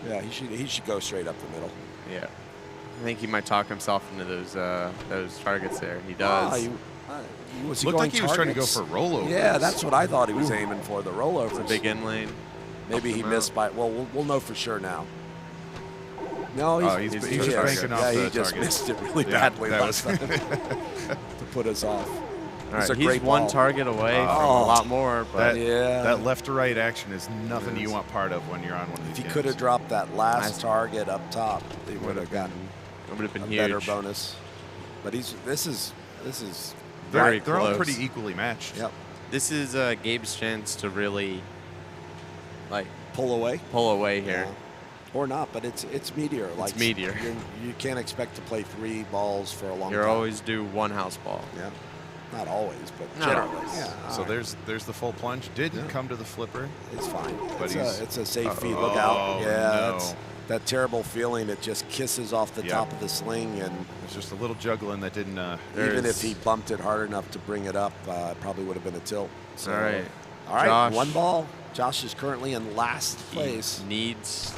Yeah, he should go straight up the middle. Yeah. I think he might talk himself into those targets there. He does. Was he Looked going like he was trying to go for rollovers. Yeah, that's what I thought he was aiming for, the rollovers. It's a big in lane. Maybe he missed by, well, we'll know for sure now. No, he's just banking off the he just target. missed it really badly last time to put us off. All right, he's 1 target away from a lot more. But that left to right action is nothing you want part of when you're on one of these If he games. could have dropped that last target up top, he would have gotten been a better bonus. But this is very They're close. all pretty equally matched. Yep. This is Gabe's chance to really pull away here. Yeah. Or not, but it's meteor. It's meteor. You can't expect to play 3 balls for a long time. You're always do 1 house ball. Yeah. Not always, but Not generally. always. Yeah. So there's the full plunge. Didn't come to the flipper. It's fine. But It's a safe feed. Oh, Look out. Yeah. No. that terrible feeling. It just kisses off the top of the sling, and There's just a little juggling that didn't. even if he bumped it hard enough to bring it up, it probably would have been a tilt. So, All right. All right, Josh. 1 ball. Josh is currently in last place. He needs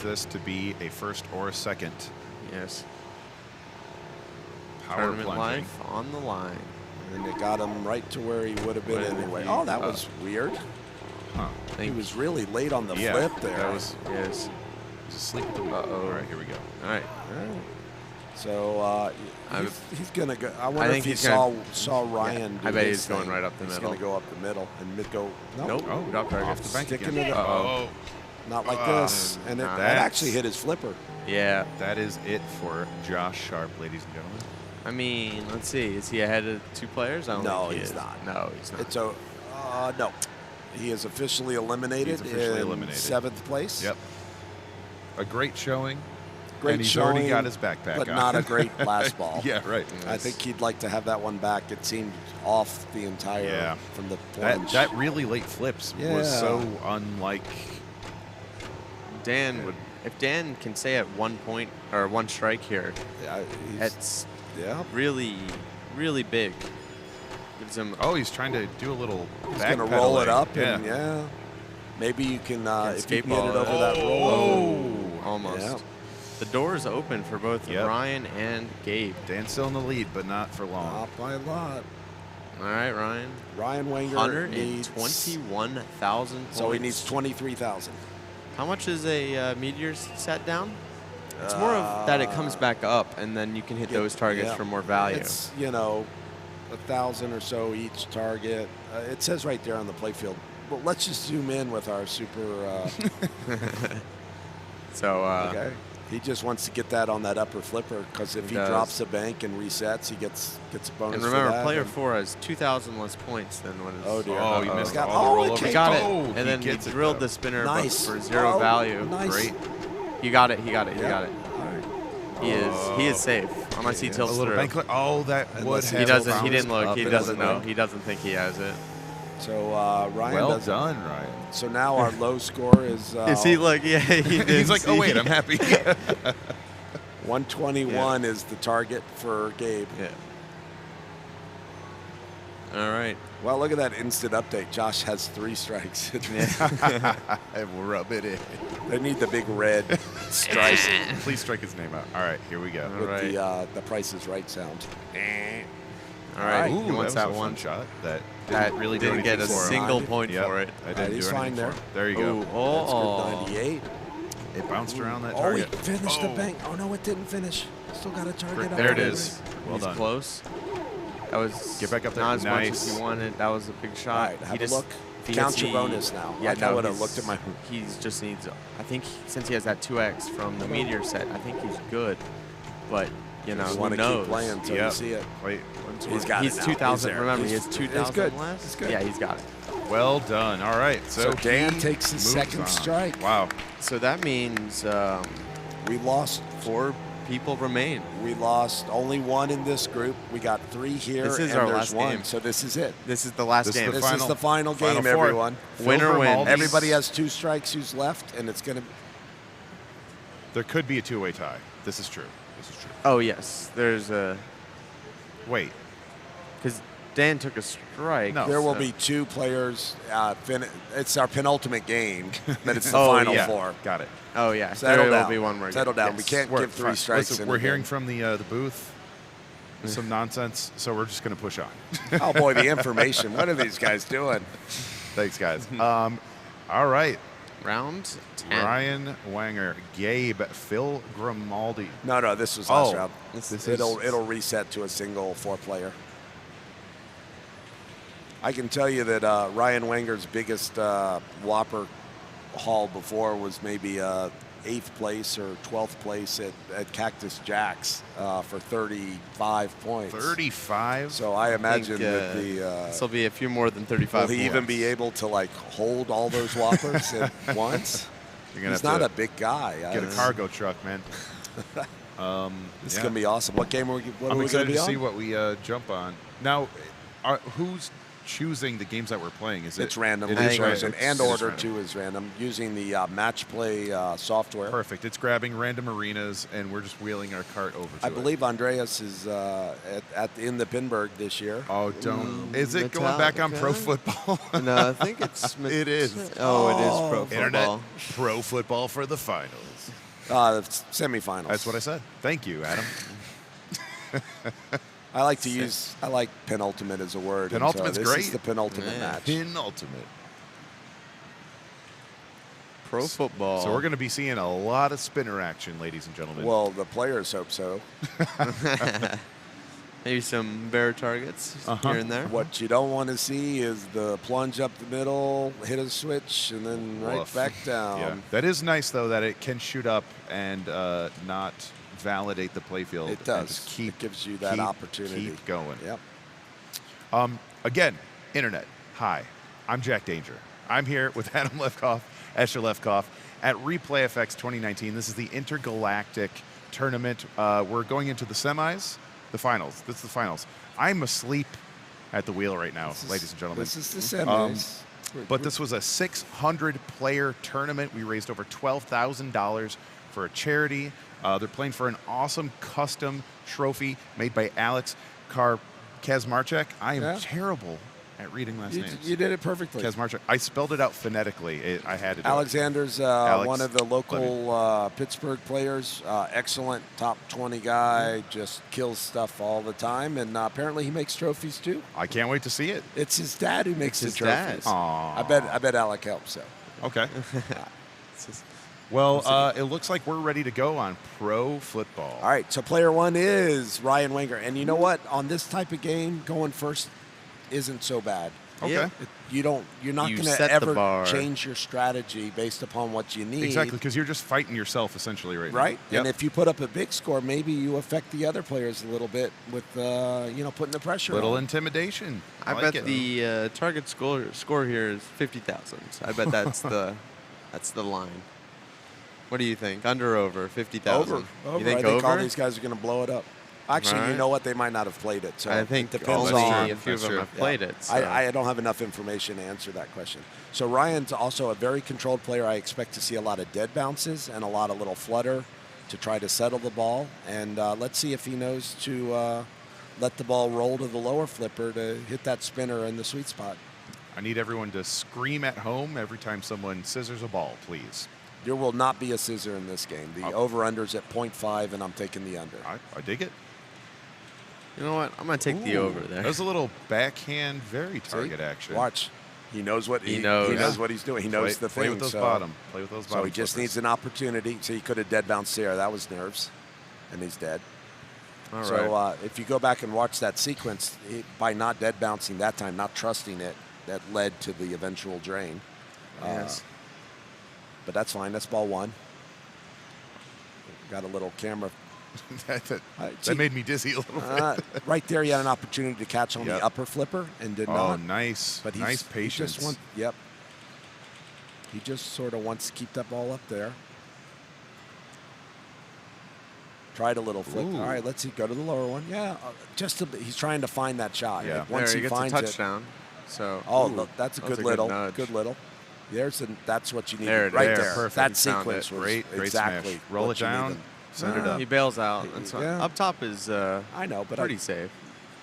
this to be a first or a second. Yes. Power Tournament plunging. life on the line. And it got him right to where he would have been anyway. Oh, that was weird. Huh. He was really late on the flip there. That was. Yes. He's asleep at the wheel. Uh-oh. All right, here we go. All right. So he's gonna go. I wonder if think he he's gonna- saw Ryan. I do bet his he's going thing. right up the He's middle. gonna go up the middle and go. Nope. Oh, Drop target. off the bank Sticking again. to the- Uh-oh. Not like this. And it that's- actually hit his flipper. Yeah. That is it for Josh Sharp, ladies and gentlemen. I mean, let's see. Is he ahead of 2 players? I don't No, think he he's is. not. No, he's not. It's a no. He is officially eliminated. He's officially in eliminated. 7th place. Yep. A great showing. Great and he's showing, already got his backpack but on. not a great last ball. Yeah, right. I think he'd like to have that one back. It seemed off the entire from the plunge. That really late flips was so unlike. Dan would. If Dan can stay at 1 point or 1 strike here, that's really, really big. Gives him. Oh, he's trying to do a little. He's going to roll it up, and maybe you can if you can skateball get it over that roll. Oh, almost. Yeah. The door is open for both Ryan and Gabe. Dan's still in the lead, but not for long. Not by a lot. All right, Ryan. Ryan Wenger 121,000 points. So he needs 23,000. How much is a meteor set down? It's more of that it comes back up, and then you can hit those targets for more value. It's, 1,000 or so each target. It says right there on the playfield. Well, let's just zoom in with our super. So. Okay. He just wants to get that on that upper flipper because if he drops a bank and resets, he gets a bonus. And remember, for that. player 4 has 2,000 less points than what is. Oh dear! Oh, you missed all the rollovers. He got it, Oh, and then he gets it, drilled though. the spinner Nice. for 0 value. Nice. Great. You got it. He got it. He got it. All right. He is safe unless he A tilts little through. bank. Oh, that would He have. doesn't. He bounced didn't look. up He and doesn't over. know. He doesn't think he has it. So Ryan. Well doesn't. done, Ryan. So now our low score is. Is he like? Yeah, he did. He's like, oh wait, I'm happy. 121 is the target for Gabe. Yeah. All right. Well, look at that instant update. Josh has 3 strikes. And we'll rub it in. They need the big red stripe Please strike his name out. All right, here we go. All with right. the Price is Right sound. All right. Ooh, He wants that that was a one fun shot. That That really do didn't get a anything for him. single point Yep. for it. I didn't he's do fine anything there. for him. There you go. Ooh, That's oh, good 98. It bounced around that Oh, he target. finished the bank. Oh, no, it didn't finish. Still got a target up There it there. is. Well he's done. close. That was Get back up there. not as much Nice. as he wanted. That was a big All shot. right, have he a just, look. if he Count hits your the- bonus now. Yeah, Like I no, would have he's- looked at my. He just needs. I think since he has that 2x from the meteor set, I think he's good. But you know, You who want to keep knows? playing until you Yep. see it. Wait. He's got He's it now. 2,000. He's there. Remember, he He's- has it's 2,000 good. less. It's good. Yeah, he's got it. Well done. All right. So Dan he takes his moves second on. strike. Wow. So that means We lost 4 people remain. We lost only 1 in this group. We got 3 here, This is and our there's last 1. game. So this is it. This is the last This is game. the This is the final game, Final four. everyone. Winner Phil wins. Grimaldi's- Everybody has 2 strikes who's left, and it's going to. There could be a two-way tie. This is true. This is true. Oh yes, there's a Wait. because Dan took a strike. No. There will so- be 2 players. It's our penultimate game, but it's the Oh, final yeah. 4. Got it. Oh yeah, Settle there down. will be one more. Settle down. We Yes. can't We're give 3 fine. strikes. Listen, in we're a hearing game. from the booth some nonsense, so we're just going to push on. Oh boy, the information. What are these guys doing? Thanks, guys. All right. Round 10. Ryan Wanger, Gabe, Phil Grimaldi. No, this was last Oh, round. this is- It'll reset to a single 4-player. I can tell you that Ryan Wenger's biggest Whopper haul before was maybe 8th place or 12th place at Cactus Jack's for 35 points. 35. So I imagine think, that This will be a few more than 35. will he even points. be able to like hold all those Whoppers at once? You're gonna He's have not to a big guy. get a cargo truck, man. This is Yeah. gonna be awesome. What game are we? What I'm are we gonna excited be to on? see what we jump on. Now, who's choosing the games that we're playing? Is it? It's randomly It is chosen, random. and It is order random. too is random using the match play software. Perfect. It's grabbing random arenas, and we're just wheeling our cart over to I it. believe Andreas is in the Pinburg this year. Oh, don't. Is it going back on pro football? No, I think it's. It is. Oh, it is pro Internet football. pro football for the finals. Semifinals. That's what I said. Thank you, Adam. I like penultimate as a word. and Penultimate's so this great. is the penultimate Yeah. match. Penultimate. Pro football. So we're going to be seeing a lot of spinner action, ladies and gentlemen. Well, the players hope so. Maybe some bear targets here and there. What you don't want to see is the plunge up the middle, hit a switch, and then right Woof. back down. Yeah. That is nice, though, that it can shoot up and not validate the playfield. It and does. just keep, It gives you that keep- opportunity. Keep going. Yep. Again, Internet, hi. I'm Jack Danger. I'm here with Adam Lefkoff, Escher Lefkoff, at ReplayFX 2019. This is the Intergalactic Tournament. We're going into the semis, the finals. This is the finals. I'm asleep at the wheel right now, ladies and gentlemen. This is the semis. But this was a 600-player tournament. We raised over $12,000 for a charity. They're playing for an awesome custom trophy made by Alex Kazmarchek. I am terrible at reading last names. You did it perfectly. Kazmarchek. I spelled it out phonetically. I had to do Alexander's Alex one of the local Pittsburgh players. Excellent top 20 guy. Just kills stuff all the time. And apparently he makes trophies too. I can't wait to see it. It's his dad who makes It's the his dad. trophies. Aw. I bet Alec helps. So. Okay. It's just- Well, it looks like we're ready to go on pro football. All right, so player one is Ryan Wenger. And you know what? On this type of game, going first isn't so bad. Okay. Yeah. You're not You going to set the ever bar. change your strategy based upon what you need. Exactly, because you're just fighting yourself essentially right now. Right? Yep. And if you put up a big score, maybe you affect the other players a little bit with, putting the pressure Little on. intimidation. I like bet it. the target score here is 50,000. I bet that's the line. What do you think? Under or over 50,000? Over. You think I think over? all these guys are going to blow it up. Actually, All you right. know what? They might not have played it. So I think it depends only on a few of That's them true. have played it. So. I don't have enough information to answer that question. So Ryan's also a very controlled player. I expect to see a lot of dead bounces and a lot of little flutter to try to settle the ball. And let's see if he knows to let the ball roll to the lower flipper to hit that spinner in the sweet spot. I need everyone to scream at home every time someone scissors a ball, please. There will not be a scissor in this game. The over-under's at 0.5, and I'm taking the under. I dig it. You know what? I'm going to take the over there. That was a little backhand, very See? target action. Watch. He knows what He knows. He knows what he's doing. He knows the Play thing. with those so, bottom. Play with those bottom. So he just needs an opportunity. So he could have dead bounced there. That was nerves, and he's dead. All right. So if you go back and watch that sequence, by not dead bouncing that time, not trusting it, that led to the eventual drain. Yes. But that's fine. That's ball one. Got a little camera. that See, made me dizzy a little bit. right there, you had an opportunity to catch on Yep. the upper flipper and did Oh, not. nice. But nice he patience. just yep. He just sort of wants to keep that ball up there. Tried a little flip. Ooh. All right, let's see. Go to the lower one. Yeah, he's trying to find that shot. Yeah. Like, once there, he gets a finds it. touchdown. So. Oh, Ooh, look, that's a that was good little. nudge. Good little. That's what you need. There it right is. there. Perfect. That You found sequence it. was Great exactly smash. Roll what it you down. needed. Send it up. He bails out. That's fine. Yeah. Up top is I know, but pretty safe.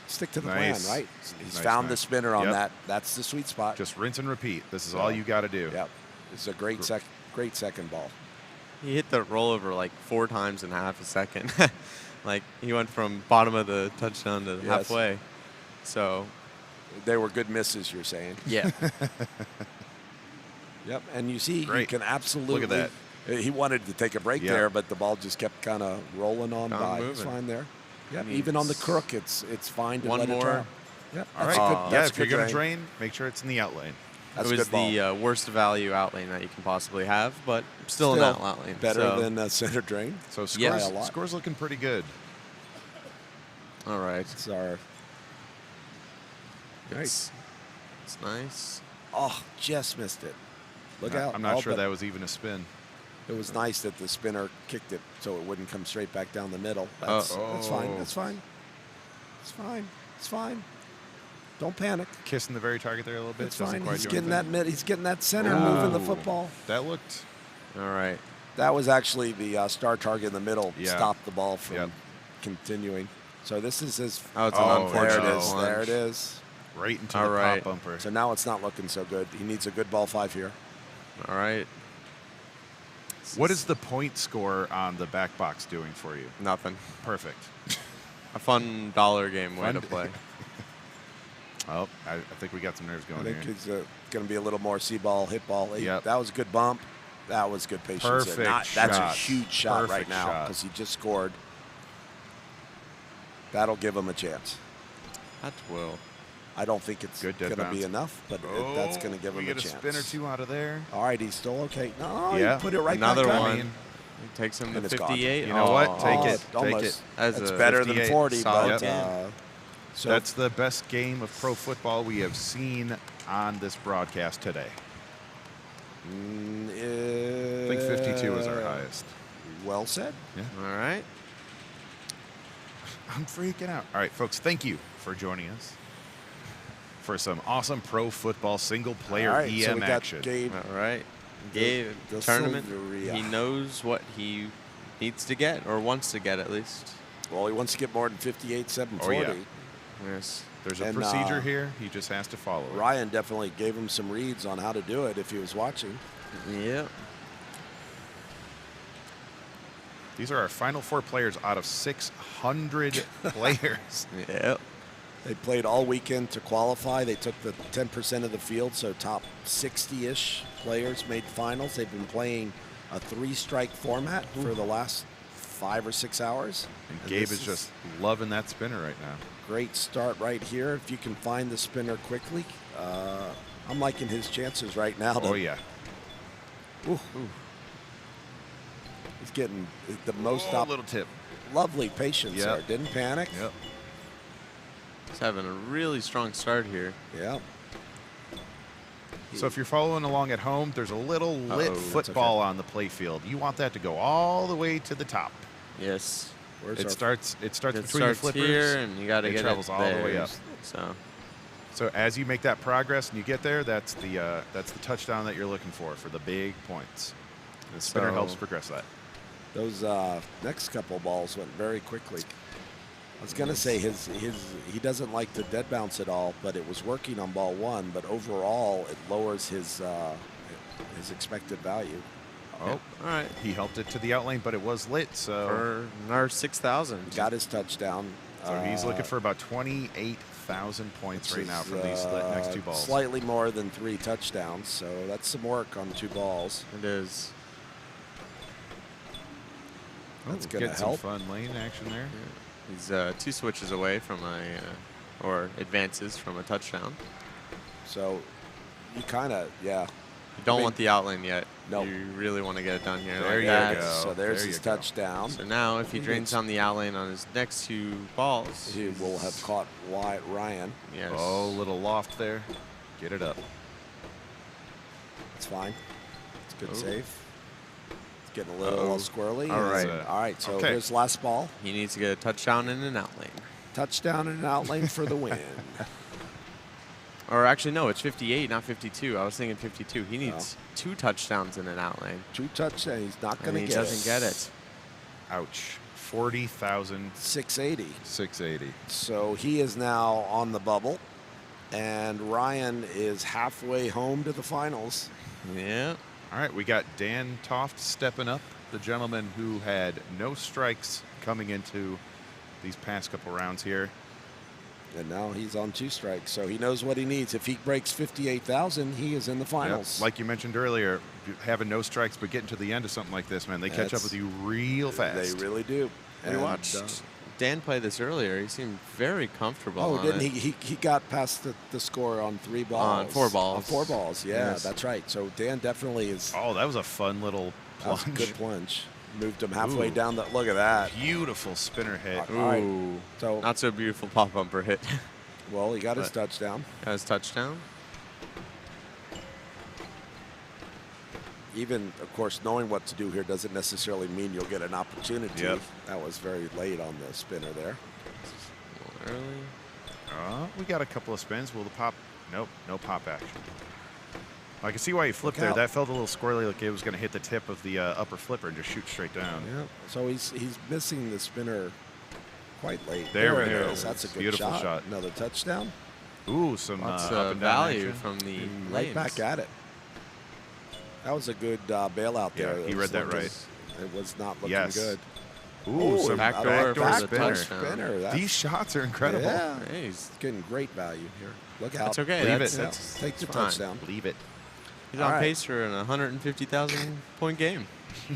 stick to the Nice. plan, right? He's Nice, found the nice. spinner on Yep. that. That's the sweet spot. Just rinse and repeat. This is all you got to do. Yep. It's a great second ball. He hit the rollover like 4 times in half a second. Like he went from bottom of the touchdown to Yes. halfway. So They were good misses, you're saying. yeah. Yep. And you see, you Great. can absolutely. Look at He wanted to take a break Yeah. there, but the ball just kept kind of rolling on Gone by. It's moving. fine there. Yep. Needs Even on the crook, it's fine to one let it more. drop. Yep. All That's right. a good. Yeah, That's if you're good going to drain. drain, make sure it's in the out lane. That's it a was good ball. the worst value out lane that you can possibly have, but still an out lane. better so. than center drain. So Yes. scores, By a lot. scores looking pretty good. All right. It's our. It's nice. Oh, just missed it. Look out! I'm not Oh, sure but that was even a spin. It was nice that the spinner kicked it so it wouldn't come straight back down the middle. That's fine. Oh. That's fine. It's fine. It's fine. Don't panic. Kissing the very target there a little bit. It's Doesn't fine. quite He's do getting anything. that mid. He's getting that center, moving the Ooh. football. That looked. All right. That was actually the star target in the middle. Yeah. Stopped the ball from Yep. continuing. So this is his. Oh, it's an Oh, There it unfortunate is. plunge. There it is. Right into All the right. pop bumper. So now it's not looking so good. He needs a good ball 5 here. All right. What is the point score on the back box doing for you? Nothing. Perfect. A fun dollar game way to Fun- play. Oh, I think we got some nerves I going think here. he's going to be a little more C-ball, hit ball. Yep. That was a good bump. That was good patience. there. Perfect That's a shot. huge shot right Perfect now shot. because he just scored. That'll give him a chance. That will. I don't think it's Good going dead to be bounce. enough, but that's going to give we him a get chance. a spin or two out of there. All right, he's still okay. No, Yeah. he put it right Another back up. one. mean, It takes him And to it's gone. 58. You know what? Take Oh, it. Take almost. it. That's That's a better than 58 40, solid but game. so That's the best game of pro football we have seen on this broadcast today. I think 52 is our highest. Well said. All right. I'm freaking out. All right, folks, thank you for joining us for some awesome pro football single-player All right, so EM we got action. Gabe. All right. Gabe, the tournament. Silveria. He knows what he needs to get, or wants to get at least. Well, he wants to get more than 58, 740. Oh, yeah. Yes. There's a And, procedure here. He just has to follow it. Ryan definitely gave him some reads on how to do it if he was watching. Yep. These are our final 4 players out of 600 players. Yep. They played all weekend to qualify. They took the 10% of the field, so top 60-ish players made finals. They've been playing a 3-strike format for the last 5 or 6 hours. And And Gabe this is just loving that spinner right now. Great start right here. If you can find the spinner quickly, I'm liking his chances right now. Oh, yeah. Ooh. He's getting the most Oh, little tip. lovely patience Yep. there. Didn't panic. Yep. He's having a really strong start here. Yeah. So if you're following along at home, there's a little lit Uh-oh, that's football on the play field. You want that to go all the way to the top. Yes. Where's It our starts It between your starts flippers. here, and you got to It get travels it all the there. way up. So So as you make that progress and you get there, that's the touchdown that you're looking for the big points. The spinner So- helps progress that. Those next couple balls went very quickly. I was gonna say he doesn't like the dead bounce at all, but it was working on ball 1. But overall, it lowers his expected value. Oh, all right. he helped it to the outlane, but it was lit, so For our 6,000. He got his touchdown. he's looking for about 28,000 points right now from these next 2 balls. Slightly more than 3 touchdowns, so that's some work on 2 balls. It is. That's Ooh, gonna getting some help. fun lane action there. He's 2 switches away from or advances from a touchdown. So you kind of, yeah. You don't I mean- want the outlane yet. No. You really want to get it done here. There like you that. go. So there's There his you go. touchdown. So now, if he He drains gets- on the outlane on his next 2 balls, He will have caught Ryan. Yes. Oh, little loft there. Get it up. It's fine. It's a good Oh. save. It's getting a little squirrely. All right. All right, so Okay. here's last ball. He needs to get a touchdown and an outlane. Touchdown and an outlane for the win. Or actually, no, it's 58, not 52. I was thinking 52. He needs Oh. 2 touchdowns and an outlane. 2 touchdowns. He's not going And to he get doesn't get it. Ouch. 40,680. 680. So he is now on the bubble, and Ryan is halfway home to the finals. Yeah. All right, we got Dan Toft stepping up, the gentleman who had no strikes coming into these past couple rounds here. And now he's on 2 strikes, so he knows what he needs. If he breaks 58,000, he is in the finals. Yep. Like you mentioned earlier, having no strikes but getting to the end of something like this, man, they catch up That's- with you real fast. They really do. We watched Dan play this earlier. He seemed very comfortable. Oh, on didn't it. he got past the score on 3 balls. On 4 balls. On 4 balls, yeah, Yes. that's right. So Dan definitely is Oh, that was a fun little that was a plunge. good plunge. Moved him halfway Ooh. down the. Look at that. Beautiful spinner hit. All right. Ooh. So Not so beautiful pop bumper hit. well, he got his But- touchdown. Got his touchdown. Even, of course, knowing what to do here doesn't necessarily mean you'll get an opportunity. Yep. That was very late on the spinner there. A little early. We got a couple of spins. Will the pop? Nope, no pop action. I can see why he flipped Look there. out. That felt a little squirrely, like it was going to hit the tip of the upper flipper and just shoot straight down. Yeah. So he's missing the spinner quite late. There it we go. is. That's a good Beautiful shot. shot. Another touchdown. Ooh, some Lots up of and down value action. from the Right lanes. back at it. That was a good bailout Yeah, there. he read that right. It was not looking Yes. good. Ooh, some backdoor for the backdoor touchdown. spinner. That's, These shots are incredible. Yeah. Hey, he's getting great value here. Look out. That's okay. Leave That's, it. that's, Take the it's fine. touchdown. Leave it. He's All on right. pace for an 150,000 point game. Yeah.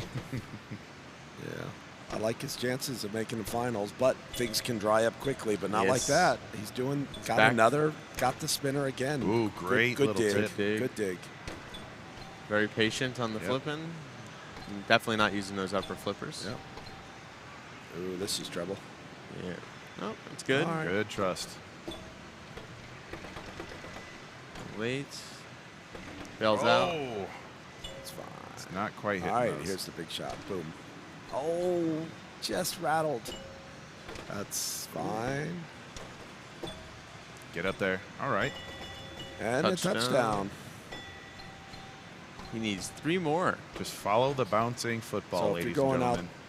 I like his chances of making the finals, but things can dry up quickly, but not like Yes. that. He's got back. another, got the spinner again. Ooh, great good little dig. tip. Dig. Good dig. Very patient on the Yep. flipping. Definitely not using those upper flippers. Yep. Ooh, this is trouble. Yeah. Oh, it's good. All right. Good trust. Wait. Bails out. Oh, It's fine. it's not quite hitting All right, those. here's the big shot. Boom. Oh, just rattled. That's fine. Get up there. All right. And a Touchdown. touchdown. He needs 3 more. Just follow the bouncing football, So if ladies you're and going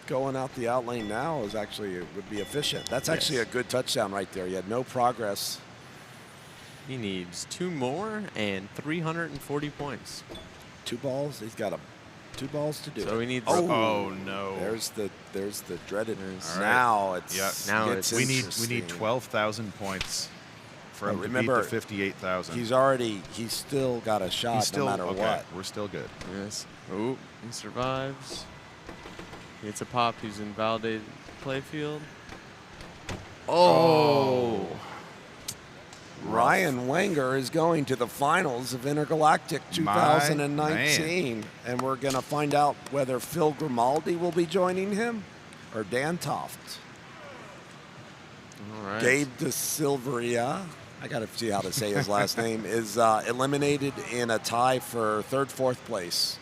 gentlemen. out the out lane now is actually would be efficient. That's actually a good touchdown right there. You had no progress. He needs 2 more and 340 points. 2 balls. He's got 2 balls to do. So he needs. Oh, no. There's the dreaded. There's- All right. Now it's Yeah. Now gets we need interesting. 12,000 points for But him to beat remember, the 58,000. He's still got a shot no matter okay. what. We're still good. Yes. Oh, he survives. He hits a pop. He's in validated playfield. Oh. Ryan Wenger is going to the finals of Intergalactic 2019, and we're going to find out whether Phil Grimaldi will be joining him or Dan Toft. All right. Gabe De Silveria, I got to see how to say his last name, is eliminated in a tie for 3rd, 4th place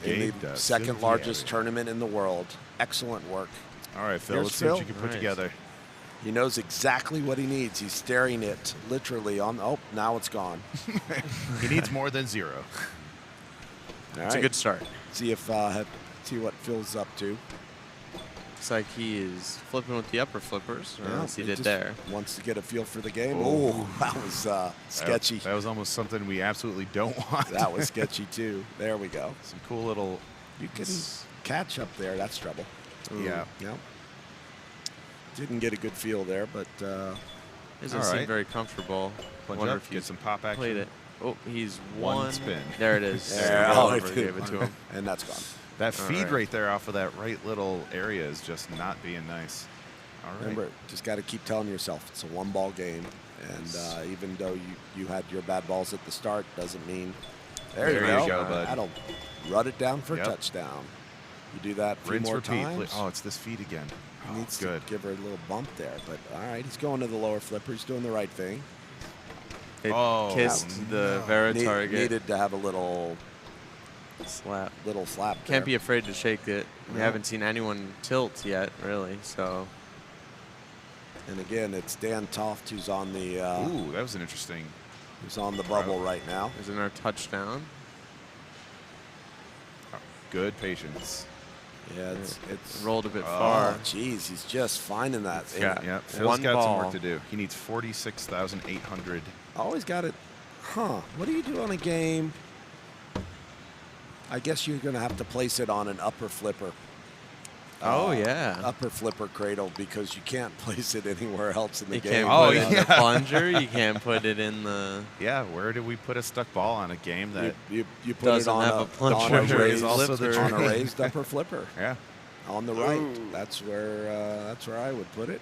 in Gabe the De second largest Silveria. tournament in the world. Excellent work. All right, Phil, Here's let's see what Phil. you can put Nice. together. He knows exactly what he needs. He's staring it literally on. Oh, now it's gone. He needs more than 0. All It's a right. good start. See see what Phil's up to. Looks like he is flipping with the upper flippers. Or else he did just there. Wants to get a feel for the game. Oh. Oh, that was sketchy. That was almost something we absolutely don't want. That was sketchy too. There we go. Some cool little. You can catch up there. That's trouble. Yeah. Yep. Didn't get a good feel there, but Doesn't All seem right. very comfortable. Punch Wonder up, if get he's some pop action. played it. Oh, he's One one spin. There it is. There, Roll oh, over, it gave it to him. and that's gone. That All feed right. right there off of that right little area is just not being nice. All right. Remember, just got to keep telling yourself it's a 1-ball game, and even though you had your bad balls at the start, doesn't mean. There you go, bud. That'll rut it down for Yep. a touchdown. You do that 3 Rinse, more repeat. times. Oh, it's this feed again. He needs good. to give her a little bump there, but all right, he's going to the lower flipper. He's doing the right thing. It Oh, kissed the Vera target. Needed to have a little Slap. slap. Can't there. be afraid to shake it. We No. haven't seen anyone tilt yet, really. So And again, it's Dan Toft who's on the Ooh, that was an interesting. who's on the bubble right now. there's another touchdown. Good patience. Yeah, it's Rolled a bit Oh, far. jeez, he's just finding that. Yeah. And Yeah, Phil's One got some ball. work to do. He needs 46,800. always got it. Huh? What do you do on a game? I guess you're going to have to place it on an upper flipper. Oh, yeah. Upper flipper cradle because you can't place it anywhere else in the You game. can't Oh, put it in yeah. the plunger. You can't put it in the. Yeah, where did we put a stuck ball on a game that? You put Doesn't it on have a plunger. on a raised, Also the on a dream. raised upper flipper Yeah. on the right. That's where I would put it.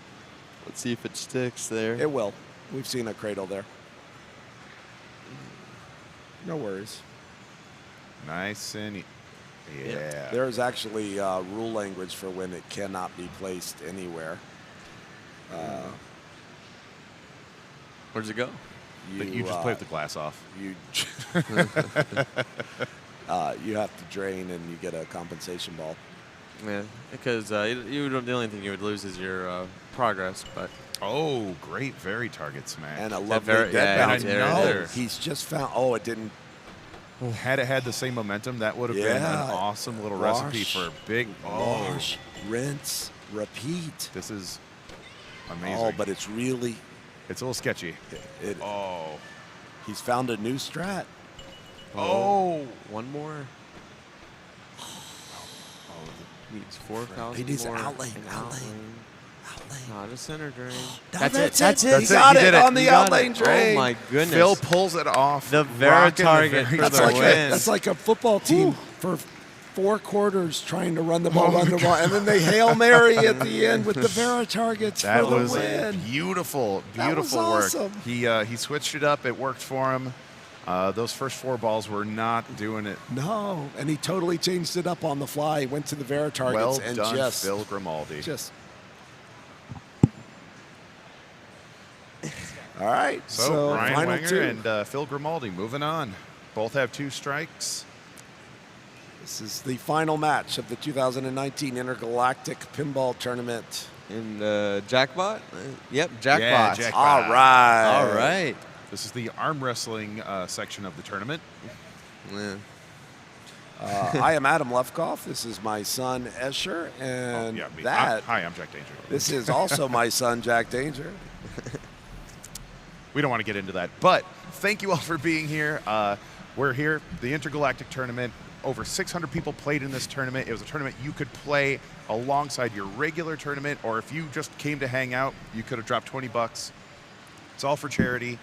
Let's see if it sticks there. It will. We've seen a cradle there. No worries. Nice and yeah. There is actually rule language for when it cannot be placed anywhere. Where does it go? But you just play with the glass off. You you have to drain and you get a compensation ball. Yeah, because the only thing you would lose is your progress. But Oh, great very target smack. And a That lovely very- dead yeah, bounce. there, No, there. he's just found. Oh, it didn't. Had it had the same momentum, that would have been an Yeah. awesome little recipe Wash, for a big. Oh, Wash, rinse, repeat. this is amazing. Oh, but it's really. it's a little sketchy. Oh, He's found a new strat. oh, One more. Needs 4,000 He needs an more. outlane, An outlane. Not a center drain. That's it. it. That's it. He That's it. got You it did it. on the You got outlane it. drain. Oh my goodness. Phil pulls it off. The rocking Vera the target very for That's the like, win. that's like a football team for 4 quarters trying to run the ball, and then they Hail Mary at the end with the Vera targets That for the was win. beautiful, That was beautiful work. awesome. He switched it up. It worked for him. Those first 4 balls were not doing it. No, and he totally changed it up on the fly. He went to the Vera targets Well and done, just, Phil Grimaldi. All right. So Ryan final Wenger 2. and Phil Grimaldi moving on. Both have 2 strikes. This is the final match of the 2019 Intergalactic Pinball Tournament. In the jackpot? Yep, jackpot. Yeah, jackpot. All right. All right. This is the arm wrestling section of the tournament. Yeah. I am Adam Lefkoff. This is my son Escher, and Me. that Hi, I'm Jack Danger. this is also my son Jack Danger. We don't want to get into that, but thank you all for being here. We're here, the Intergalactic Tournament. Over 600 people played in this tournament. It was a tournament you could play alongside your regular tournament, or if you just came to hang out, you could have dropped 20 bucks. It's all for charity.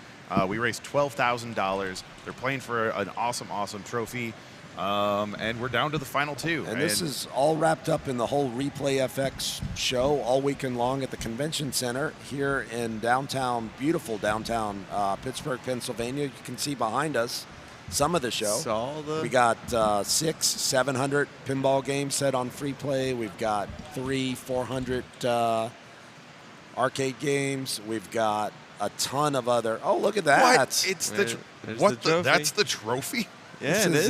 We raised $12,000. They're playing for an awesome, awesome trophy. And we're down to the final 2. And this is all wrapped up in the whole ReplayFX show all weekend long at the Convention Center here in downtown, beautiful downtown Pittsburgh, Pennsylvania. You can see behind us some of the show. Saw the- We got 700 pinball games set on free play. We've got 400 arcade games. We've got a ton of other. Oh, look at that! What? It's the There's what? the trophy. That's the trophy. Yeah, This it is is.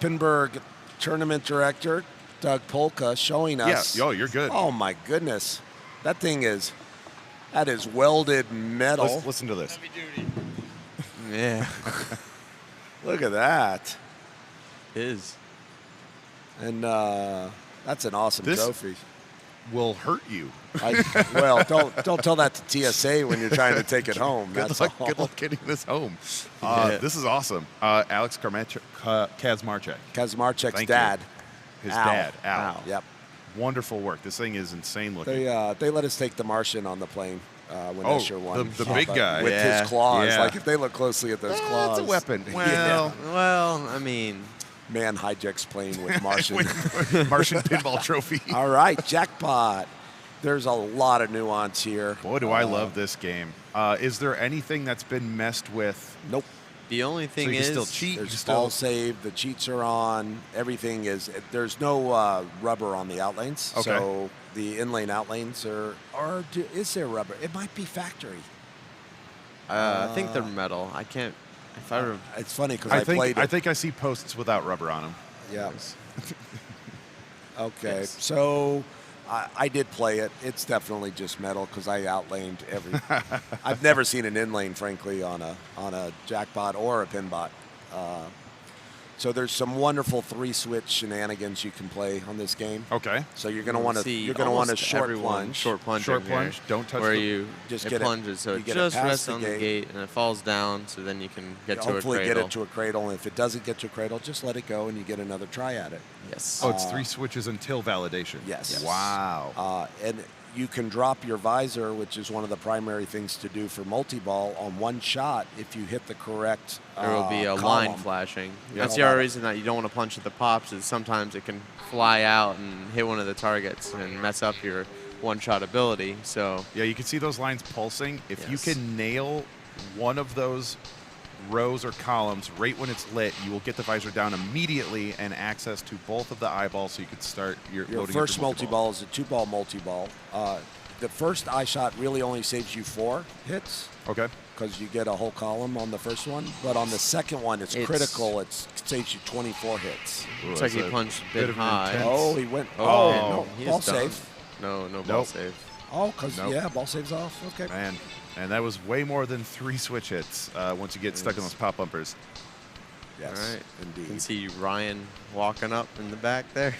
Pinburg tournament director Doug Polka showing us. Yeah. Yo, you're good. Oh my goodness, that is welded metal. Listen to this. Yeah. Look at that, It is. and that's an awesome This- trophy. Will hurt you. Well, don't tell that to TSA when you're trying to take it home. Good That's luck. all. Good luck getting this home. Yeah. This is awesome. Alex Kazmarchek, Kazmarchek's Thank you. dad. his Al. dad, Al. Yep. Wonderful work. This thing is insane looking. They let us take the Martian on the plane when Oh, Escher won. the big But guy. with Yeah. his claws. Yeah. Like if they look closely at those claws, It's a weapon. Well, I mean, Man hijacks plane with Martian. Martian pinball trophy. All right, jackpot. There's a lot of nuance here. Boy, do I love this game. Is there anything that's been messed with? Nope. the only So thing you can is still cheat. You There's still ball save. The cheats are on. Everything is. There's no rubber on the outlanes. Okay. So the inlane outlanes is there rubber? It might be factory. I think they're metal. I can't. If I It's funny because I played it. think I see posts without rubber on them. Yeah. Okay. Yes. So I did play it. It's definitely just metal because I outlaned every. I've never seen an inlane, frankly, on a jackpot or a pinbot. So there's some wonderful 3-switch shenanigans you can play on this game. Okay. So you're gonna want to see you're gonna want a almost short everyone plunge. Short plunge. Short in here, plunge, don't touch where the- you Just it get it- plunges, so you it get it just past rests the on the gate. gate and it falls down, so then you can get to a Hopefully cradle. get it to a cradle, and if it doesn't get to a cradle, just let it go, and you get another try at it. Yes. Oh, it's 3 switches until validation. Yes. Wow. And you can drop your visor, which is one of the primary things to do for multi-ball, on one shot if you hit the correct There will be a column. line flashing. Yeah. That's the other reason that you don't want to punch at the pops is sometimes it can fly out and hit one of the targets and mess up your one-shot ability. So Yeah, you can see those lines pulsing. If you Yes. can nail one of those rows or columns right when it's lit, you will get the visor down immediately and access to both of the eyeballs so you could start your Your loading first up your multi-ball is a 2-ball multi-ball. The first eye shot really only saves you 4 hits Okay. because you get a whole column on the first one. But on the second one, it's critical. It saves you 24 hits. looks like he punched a bit of an high. intense- Oh, he went. Oh, no, he ball is done. safe. No ball Nope. save. Oh, because, Nope. yeah, ball saves off. Okay. Man, and that was way more than 3 switch hits once you get stuck in those pop bumpers. Yes, All right. You can indeed. see Ryan walking up in the back there.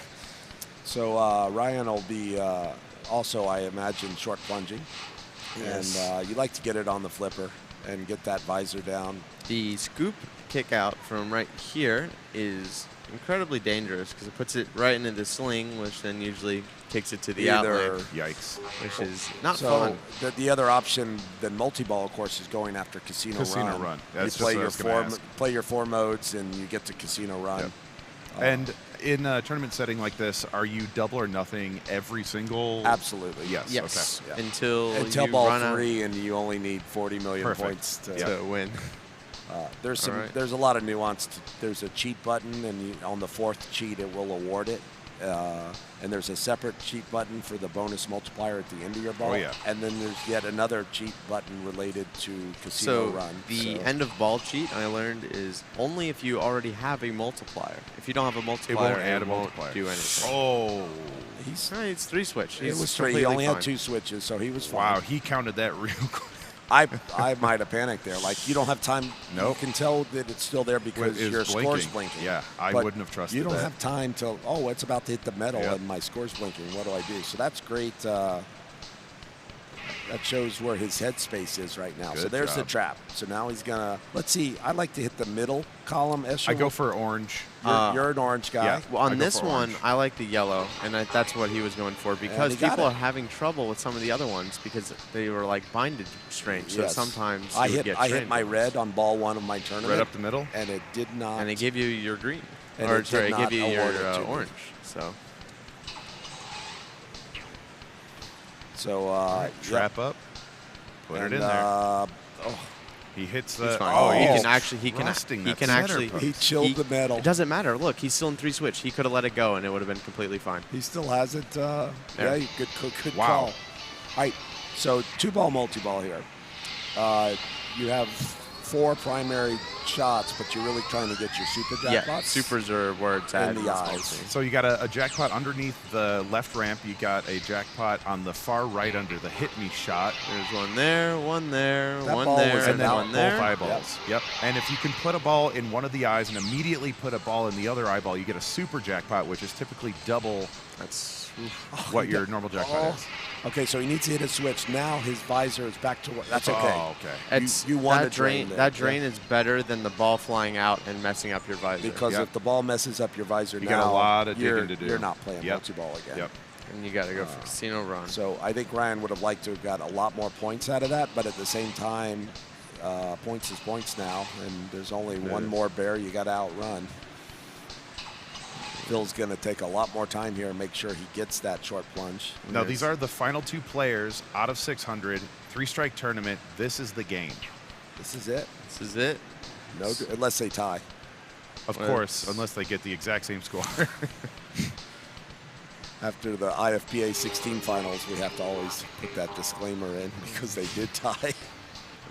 So Ryan will be also, I imagine, short plunging. Yes. And you like to get it on the flipper and get that visor down. The scoop kick out from right here is incredibly dangerous because it puts it right into the sling, which then usually kicks it to the Either- outlane, Yikes. which is not So fun. the other option than multi-ball, of course, is going after Casino Run. Casino Run. That's you just play what I your was gonna ask. play your 4 modes, and you get to Casino Run. Yep. And in a tournament setting like this, are you double or nothing every single? Absolutely. Yes. Yes, Okay. Yeah. until you ball run 3, and you only need 40 million Perfect. points to. out to win. There's some. All right. There's a lot of nuance. There's a cheat button, and on the 4th cheat, it will award it. And there's a separate cheat button for the bonus multiplier at the end of your ball. Oh, yeah. And then there's yet another cheat button related to Casino So Run. the So- end of ball cheat I learned is only if you already have a multiplier. If you don't have a multiplier, add a won't multiplier. do anything. Oh. He's, Right, it's 3 switch. it He's was 3. He completely only fine. had 2 switches, so he was fine. Wow, he counted that real quick. I might have panicked there. Like, you don't have time. Nope. You can tell that it's still there because It's your score's blinking. blinking. Yeah, I But wouldn't have trusted You don't that. have time to, oh, it's about to hit the metal Yep. and my score's blinking. What do I do? So that's great. That shows where his headspace is right now. So Good there's the job. trap. So now he's going to, let's see, I'd like to hit the middle column. Escher. I go for orange. You're an orange guy. yeah. Well, I on go this for one, orange. I like the yellow, and that's what he was going for because he got people it. are having trouble with some of the other ones because they were like binded strange. So Yes. sometimes I you would hit get I hit strange my ones. red on ball 1 of my tournament. Right up the middle. And it did not. and it gave you your green, And or it did sorry, it not gave you your award it to me. orange. So So, Trap up. Put and, it in there. oh, He hits he's the. fine. Oh, he he's can actually he can trusting he that can center actually post. he chilled the metal. It doesn't matter. Look, he's still in 3 switch. He could have let it go, and it would have been completely fine. He still has it. Yeah, good Wow. call. All right, so 2-ball multi-ball here. You have 4 primary shots, but you're really trying to get your super jackpots. Yeah, supers are where it's at. In the eyes. So you got a jackpot underneath the left ramp. You got a jackpot on the far right under the hit me shot. There's one there, one there, That one ball there, was and And then one both there. eyeballs. Yep. And if you can put a ball in one of the eyes and immediately put a ball in the other eyeball, you get a super jackpot, which is typically double That's what your normal jackpot is. Okay, so he needs to hit a switch. Now his visor is back to what? That's okay. Oh, okay. It's you want that a drain there. That drain Yeah. is better than the ball flying out and messing up your visor. Because Yep. if the ball messes up your visor You now, got a lot of you're, digging to do. You're not playing Yep. multi-ball again. Yep. and you got to go for casino run. So I think Ryan would have liked to have got a lot more points out of that, but at the same time, points is points now, and there's only one is. more bear you got to outrun. Phil's going to take a lot more time here and make sure he gets that short plunge. Now, these are the final 2 players out of 600, 3-strike tournament. This is the game. This is it. This is it. No, unless they tie. Of Well, course, unless they get the exact same score. After the IFPA 16 finals, we have to always put that disclaimer in because they did tie.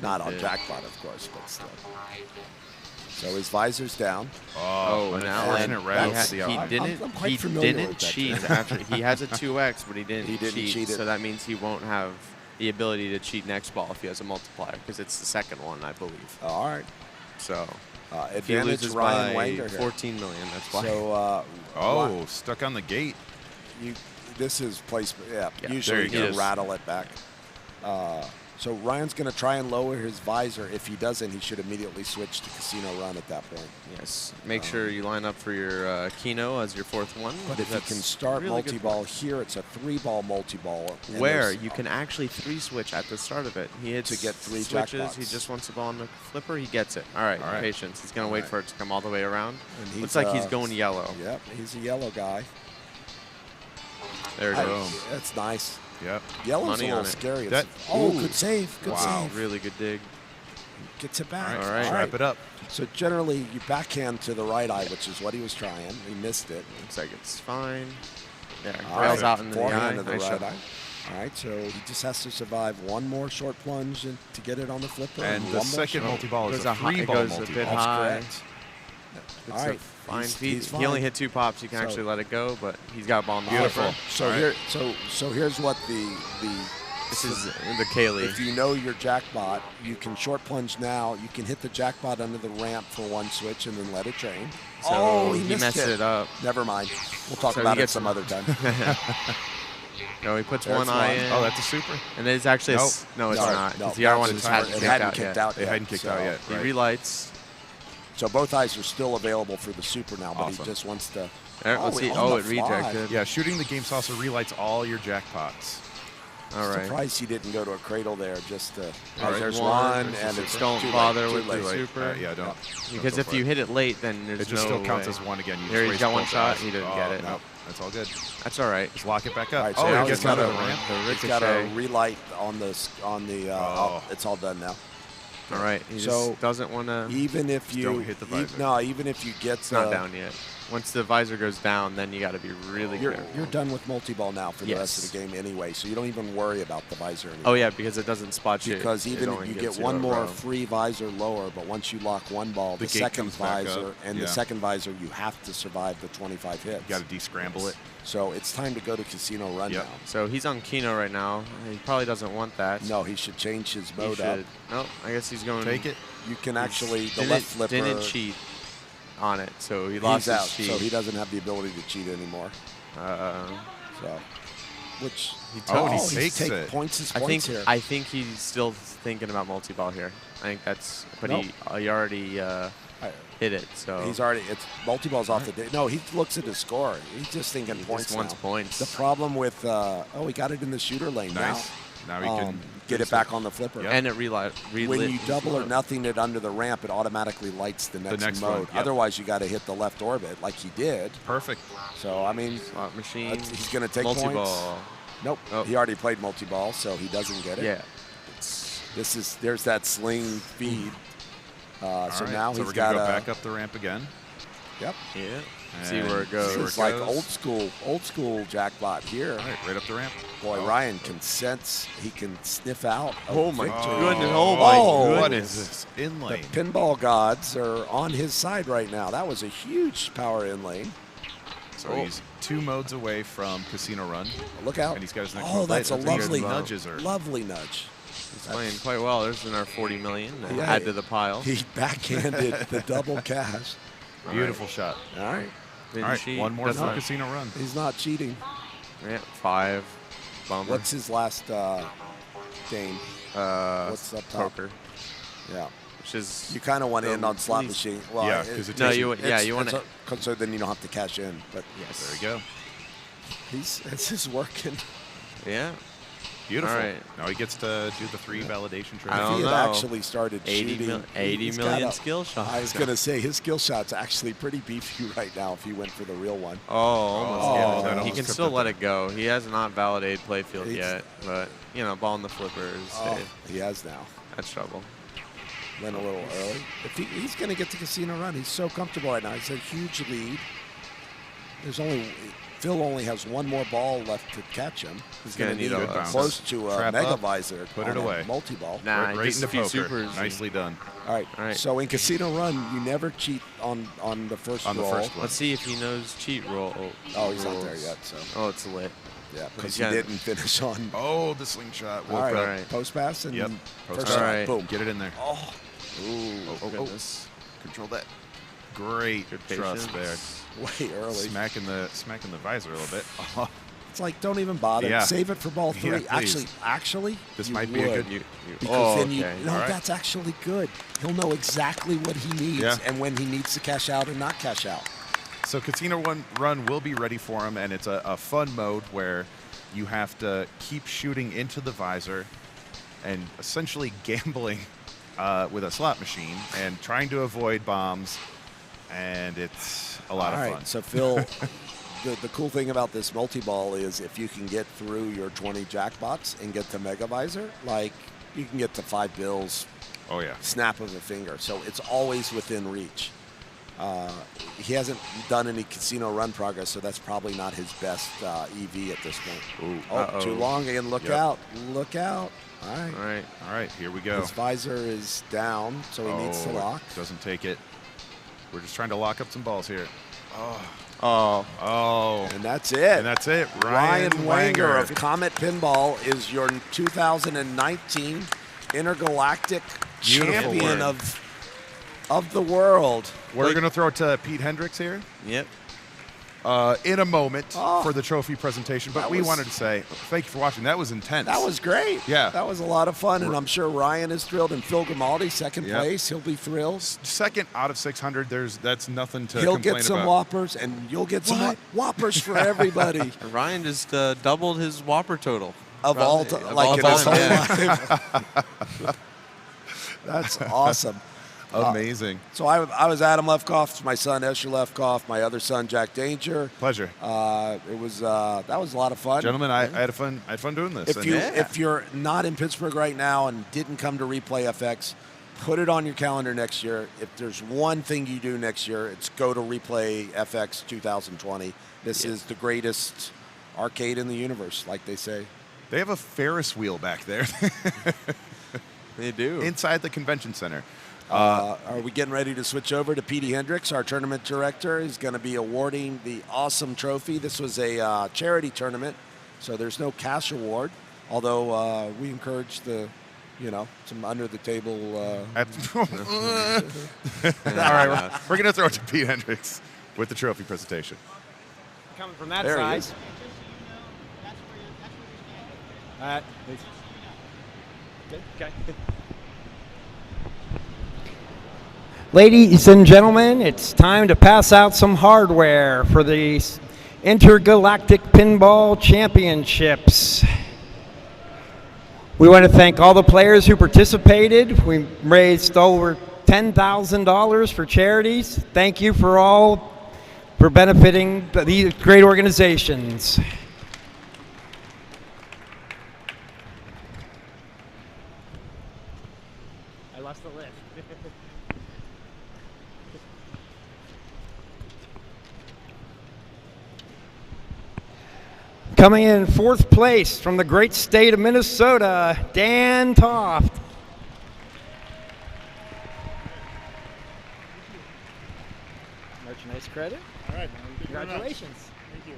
Not on did. jackpot, of course, but still. So his visor's down. Oh, now unfortunate he, route. ha- to the he outside. didn't. I'm quite He familiar didn't with that cheat term. after. He has a 2x, but he didn't. He didn't cheat it. So that means he won't have the ability to cheat next ball if he has a multiplier because it's the second one, I believe. All right. So if he Advantage loses Ryan by Wanger here. 14 million, that's why. So Oh, stuck on the gate. this is place. Yeah, Yeah, usually there you he can is. rattle it back. So Ryan's going to try and lower his visor. If he doesn't, he should immediately switch to casino run at that point. Yes. Make sure you line up for your Kino as your 4th one. But if you can start really good multi-ball here, it's a 3-ball multi-ball. and where there's- you can actually 3-switch at the start of it. He hits To get 3 switches. jackpots. He just wants the ball on the flipper. He gets it. All right, All right. patience. He's going to wait right. for it to come all the way around. And Looks like he's going yellow. Yep, he's a yellow guy. There it goes. That's nice. Yep. Yellow's Money a on little it. scary. That- Oh, ooh. good save. Good Wow. save. Really good dig. Gets it back. All right. Wrap it up. So generally, you backhand to the right eye, which is what he was trying. He missed it. Looks like it's fine. Yeah, All rails right. out into the eye. Forehand to the Nice right shot. eye. All right, so he just has to survive one more short plunge to get it on the flipper. And one the more second shot. multi-ball is Goes a a high- it 3-ball goes a bit multi-ball. That's high. correct. It's All a right, fine he's feed. fine. He only hit 2 pops. You can So- actually let it go, but he's got a ball on the Beautiful. flipper. So All right. here, so here's what the This is the Kaylee. If you know your jackpot, you can short plunge now. You can hit the jackpot under the ramp for one switch and then let it drain. So he messed it up. Never mind. We'll talk So about he it gets some other time. No, he puts There's one eye one. in. Oh, that's a super. And it's actually Nope. no, it's No, not. no, Because the R1 that's just a hadn't timer. It kicked hadn't out kicked yet. out It yet. hadn't kicked out yet. He Right. relights. So both eyes are still available for the super now, but Awesome. he just wants to. Let's see. on Oh, the it fly. rejected. Yeah, shooting the game saucer relights all your jackpots. All right. Surprised he didn't go to a cradle there just to. All right, There's one, one, there's and a it's super. Don't too late, bother too with the late. super. Super. Yeah, don't. Because don't if go for you it. hit it late, then there's It just no still counts way. as one again. You There, just he's got waste one both shot. eyes. He didn't Oh, get it. No, that's all good. That's all right. Just lock it back up. All right, so Oh, now he he's gets got out of a- the ramp. The He's got a ricochet. relight on the. Oh. It's all done now. All right. He So, just doesn't want to. Even if you don't hit the visor. no, even if you get It's not down yet. Once the visor goes down, then you got to be really You're careful. done with multi-ball now for the rest Yes. of the game anyway, so you don't even worry about the visor anymore. Oh yeah, because it doesn't spot you. Because It even only you gives get one a more row. free visor lower, but once you lock one ball, The the gate second comes back visor up. and Yeah. the second visor, you have to survive the 25 hits. You got to descramble it. So it's time to go to Casino Run Yep. now. So he's on Kino right now. He probably doesn't want that. No, he should change his He mode up. should. No, I guess he's going. Take it. You can actually the didn't, left flipper. didn't cheat on it, so he He's lost out, his cheat. so he doesn't have the ability to cheat anymore. So, which He Oh, he totally. takes take it. points as I points think here. I think he's still thinking about multi-ball here. I think that's, but Nope. he already hit it. So He's already, it's multi-ball's off the day. No, he looks at his score. He's just thinking he points just wants now. points. The problem with, he got it in the shooter lane Nice. Now he now. can Get it back on the flipper. Yep. And it relit. When you double or nothing it under the ramp, it automatically lights the next, next mode. one, yep. Otherwise, you got to hit the left orbit like he did. Perfect. So, I mean, Slot machine. he's going to take points. multi-ball. Nope. Oh. He already played multi-ball, so he doesn't get it. Yeah. There's that sling feed. So All right, now so he's we're got gonna go a, back up the ramp again. Yep. Yeah. See And where it goes. This is like old school jackpot here. All right, right up the ramp. Boy, Oh. Ryan can sense, he can sniff out. a Oh my victory. goodness! Oh my Oh, What goodness! is this in The lane? pinball gods are on his side right now. That was a huge power in lane. So he's 2 modes away from Casino Run. Look out. And he's got his next Oh, mode. that's a These lovely nudges are lovely nudge. He's playing quite well. There's our 40 million. Yeah. Add to the pile. He backhanded the double cash. beautiful shot. All right. Didn't All right, cheat. one more Doesn't- for Casino Run. He's not cheating. Yeah, 5. Bummer. What's his last game? what's up top? Poker? Yeah. Which is You kind of want to end on slot least- machine. Well, Yeah, 'cause it No, takes you it's- you want it's to. so then you don't have to cash in. But Yes. There we go. this is working. Yeah. Beautiful. All right. Now he gets to do the 3 validation I tricks. don't If he had know. actually started 80 shooting, mil- 80 he's million got a- skill shots. I was going to say his skill shot's actually pretty beefy right now if he went for the real one. Oh, almost. Oh, yeah. that He almost can tripped still up let there. it go. He has not validated playfield He's- yet, but ball in the flippers. Oh, he has now. That's trouble. Went a little early. If he's going to get to Casino Run. He's so comfortable right now. He's a huge lead. Phil only has one more ball left to catch him. He's gonna going to need need a bounce. close to a Trap mega up. visor. Put on it a away. Multi-ball. Nah, right just into a few poker. supers. Nicely done. All right. All right. So in Casino Run, you never cheat on the first On the roll. first one. Let's see if he knows cheat roll. Oh, he's not there rules. yet. So Oh, it's lit. yeah, because he's he got- didn't finish on. Oh, the slingshot. All right. All right. Post pass and Yep. first Post shot. pass. Boom. Get it in there. Oh. Ooh. Oh, Goodness. Control that. Great Good trust patience. there. Way early. Smacking the visor a little bit. Oh, It's like don't even bother. Yeah. Save it for ball Yeah, 3. please. Actually, this you might be a would. good. Because Oh, then you okay. no, All right. that's actually good. He'll know exactly what he needs Yeah. and when he needs to cash out and not cash out. So Casino Run will be ready for him, and it's a fun mode where you have to keep shooting into the visor and essentially gambling with a slot machine and trying to avoid bombs, and it's a lot All of right. fun. So Phil, the cool thing about this multi-ball is if you can get through your 20 jackpots and get to mega visor, like you can get to 5 bills, Oh yeah. snap of a finger. So it's always within reach. He hasn't done any Casino Run progress, so that's probably not his best EV at this point. Ooh. Oh, too long again. Look Yep. out. Look out. All right. All right. All right, here we go. His visor is down, so he needs to lock. Doesn't take it. We're just trying to lock up some balls here. Oh, Oh. And that's it. And that's it. Ryan Wenger Wenger of Comet Pinball is your 2019 Intergalactic Beautiful Champion word. of the world. We're going to throw it to Pete Hendricks here Yep. in a moment Oh. for the trophy presentation. But That we was- wanted to say thank you for watching. That was intense. That was great. Yeah. That was a lot of fun, and I'm sure Ryan is thrilled. And Phil Grimaldi, second Yep. place. He'll be thrilled. second out of 600. That's nothing to He'll complain get some about. Whoppers, and you'll get some What? Whoppers for everybody Ryan just doubled his Whopper total. of all Probably- of like all in his whole time, life. That's awesome. Amazing. So I was Adam Lefkoff, my son Escher Lefkoff, my other son Jack Danger. Pleasure. It was that was a lot of fun. Gentlemen, I had fun doing this. If you're not in Pittsburgh right now and didn't come to ReplayFX, put it on your calendar next year. If there's one thing you do next year, it's go to ReplayFX 2020. This is the greatest arcade in the universe, like they say. They have a Ferris wheel back there They do. inside the convention center. Are we getting ready to switch over to Petey Hendricks, our tournament director? He's going to be awarding the awesome trophy. This was a charity tournament, so there's no cash award, although we encourage some under the table. All right, we're going to throw it to Pete Hendricks with the trophy presentation. Coming from that There he side. is. Okay. Ladies and gentlemen, it's time to pass out some hardware for the Intergalactic Pinball Championships. We want to thank all the players who participated. We raised over $10,000 for charities. Thank you for all for benefiting these great organizations. I lost the lift. Coming in fourth place from the great state of Minnesota, Dan Toft. Merchandise credit. All right. Congratulations. Thank you.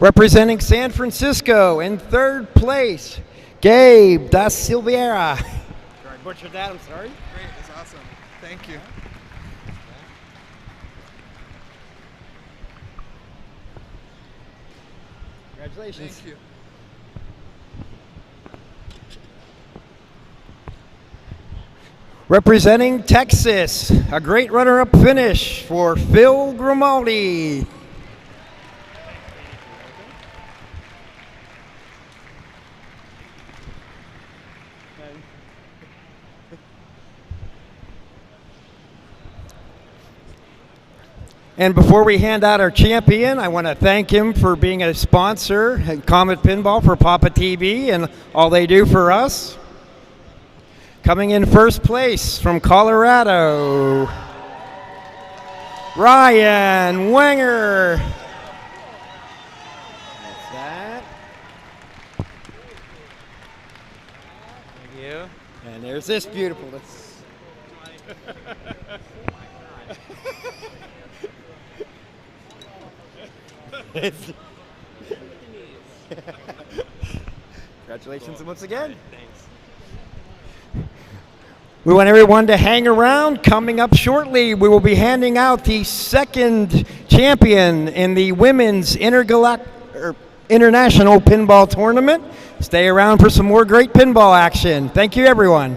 Representing San Francisco in third place, Gabe Da Silveira. Sorry, I butchered that. I'm sorry. Great, that's awesome. Thank you. Congratulations. Thank you. Representing Texas, a great runner-up finish for Phil Grimaldi. And before we hand out our champion, I want to thank him for being a sponsor at Comet Pinball for Papa TV and all they do for us. Coming in first place from Colorado, Ryan Wenger. That's that. Thank you. And there's this beautiful. Congratulations once again. We want everyone to hang around. Coming up shortly, we will be handing out the second champion in the Women's International Pinball Tournament. Stay around for some more great pinball action. Thank you, everyone.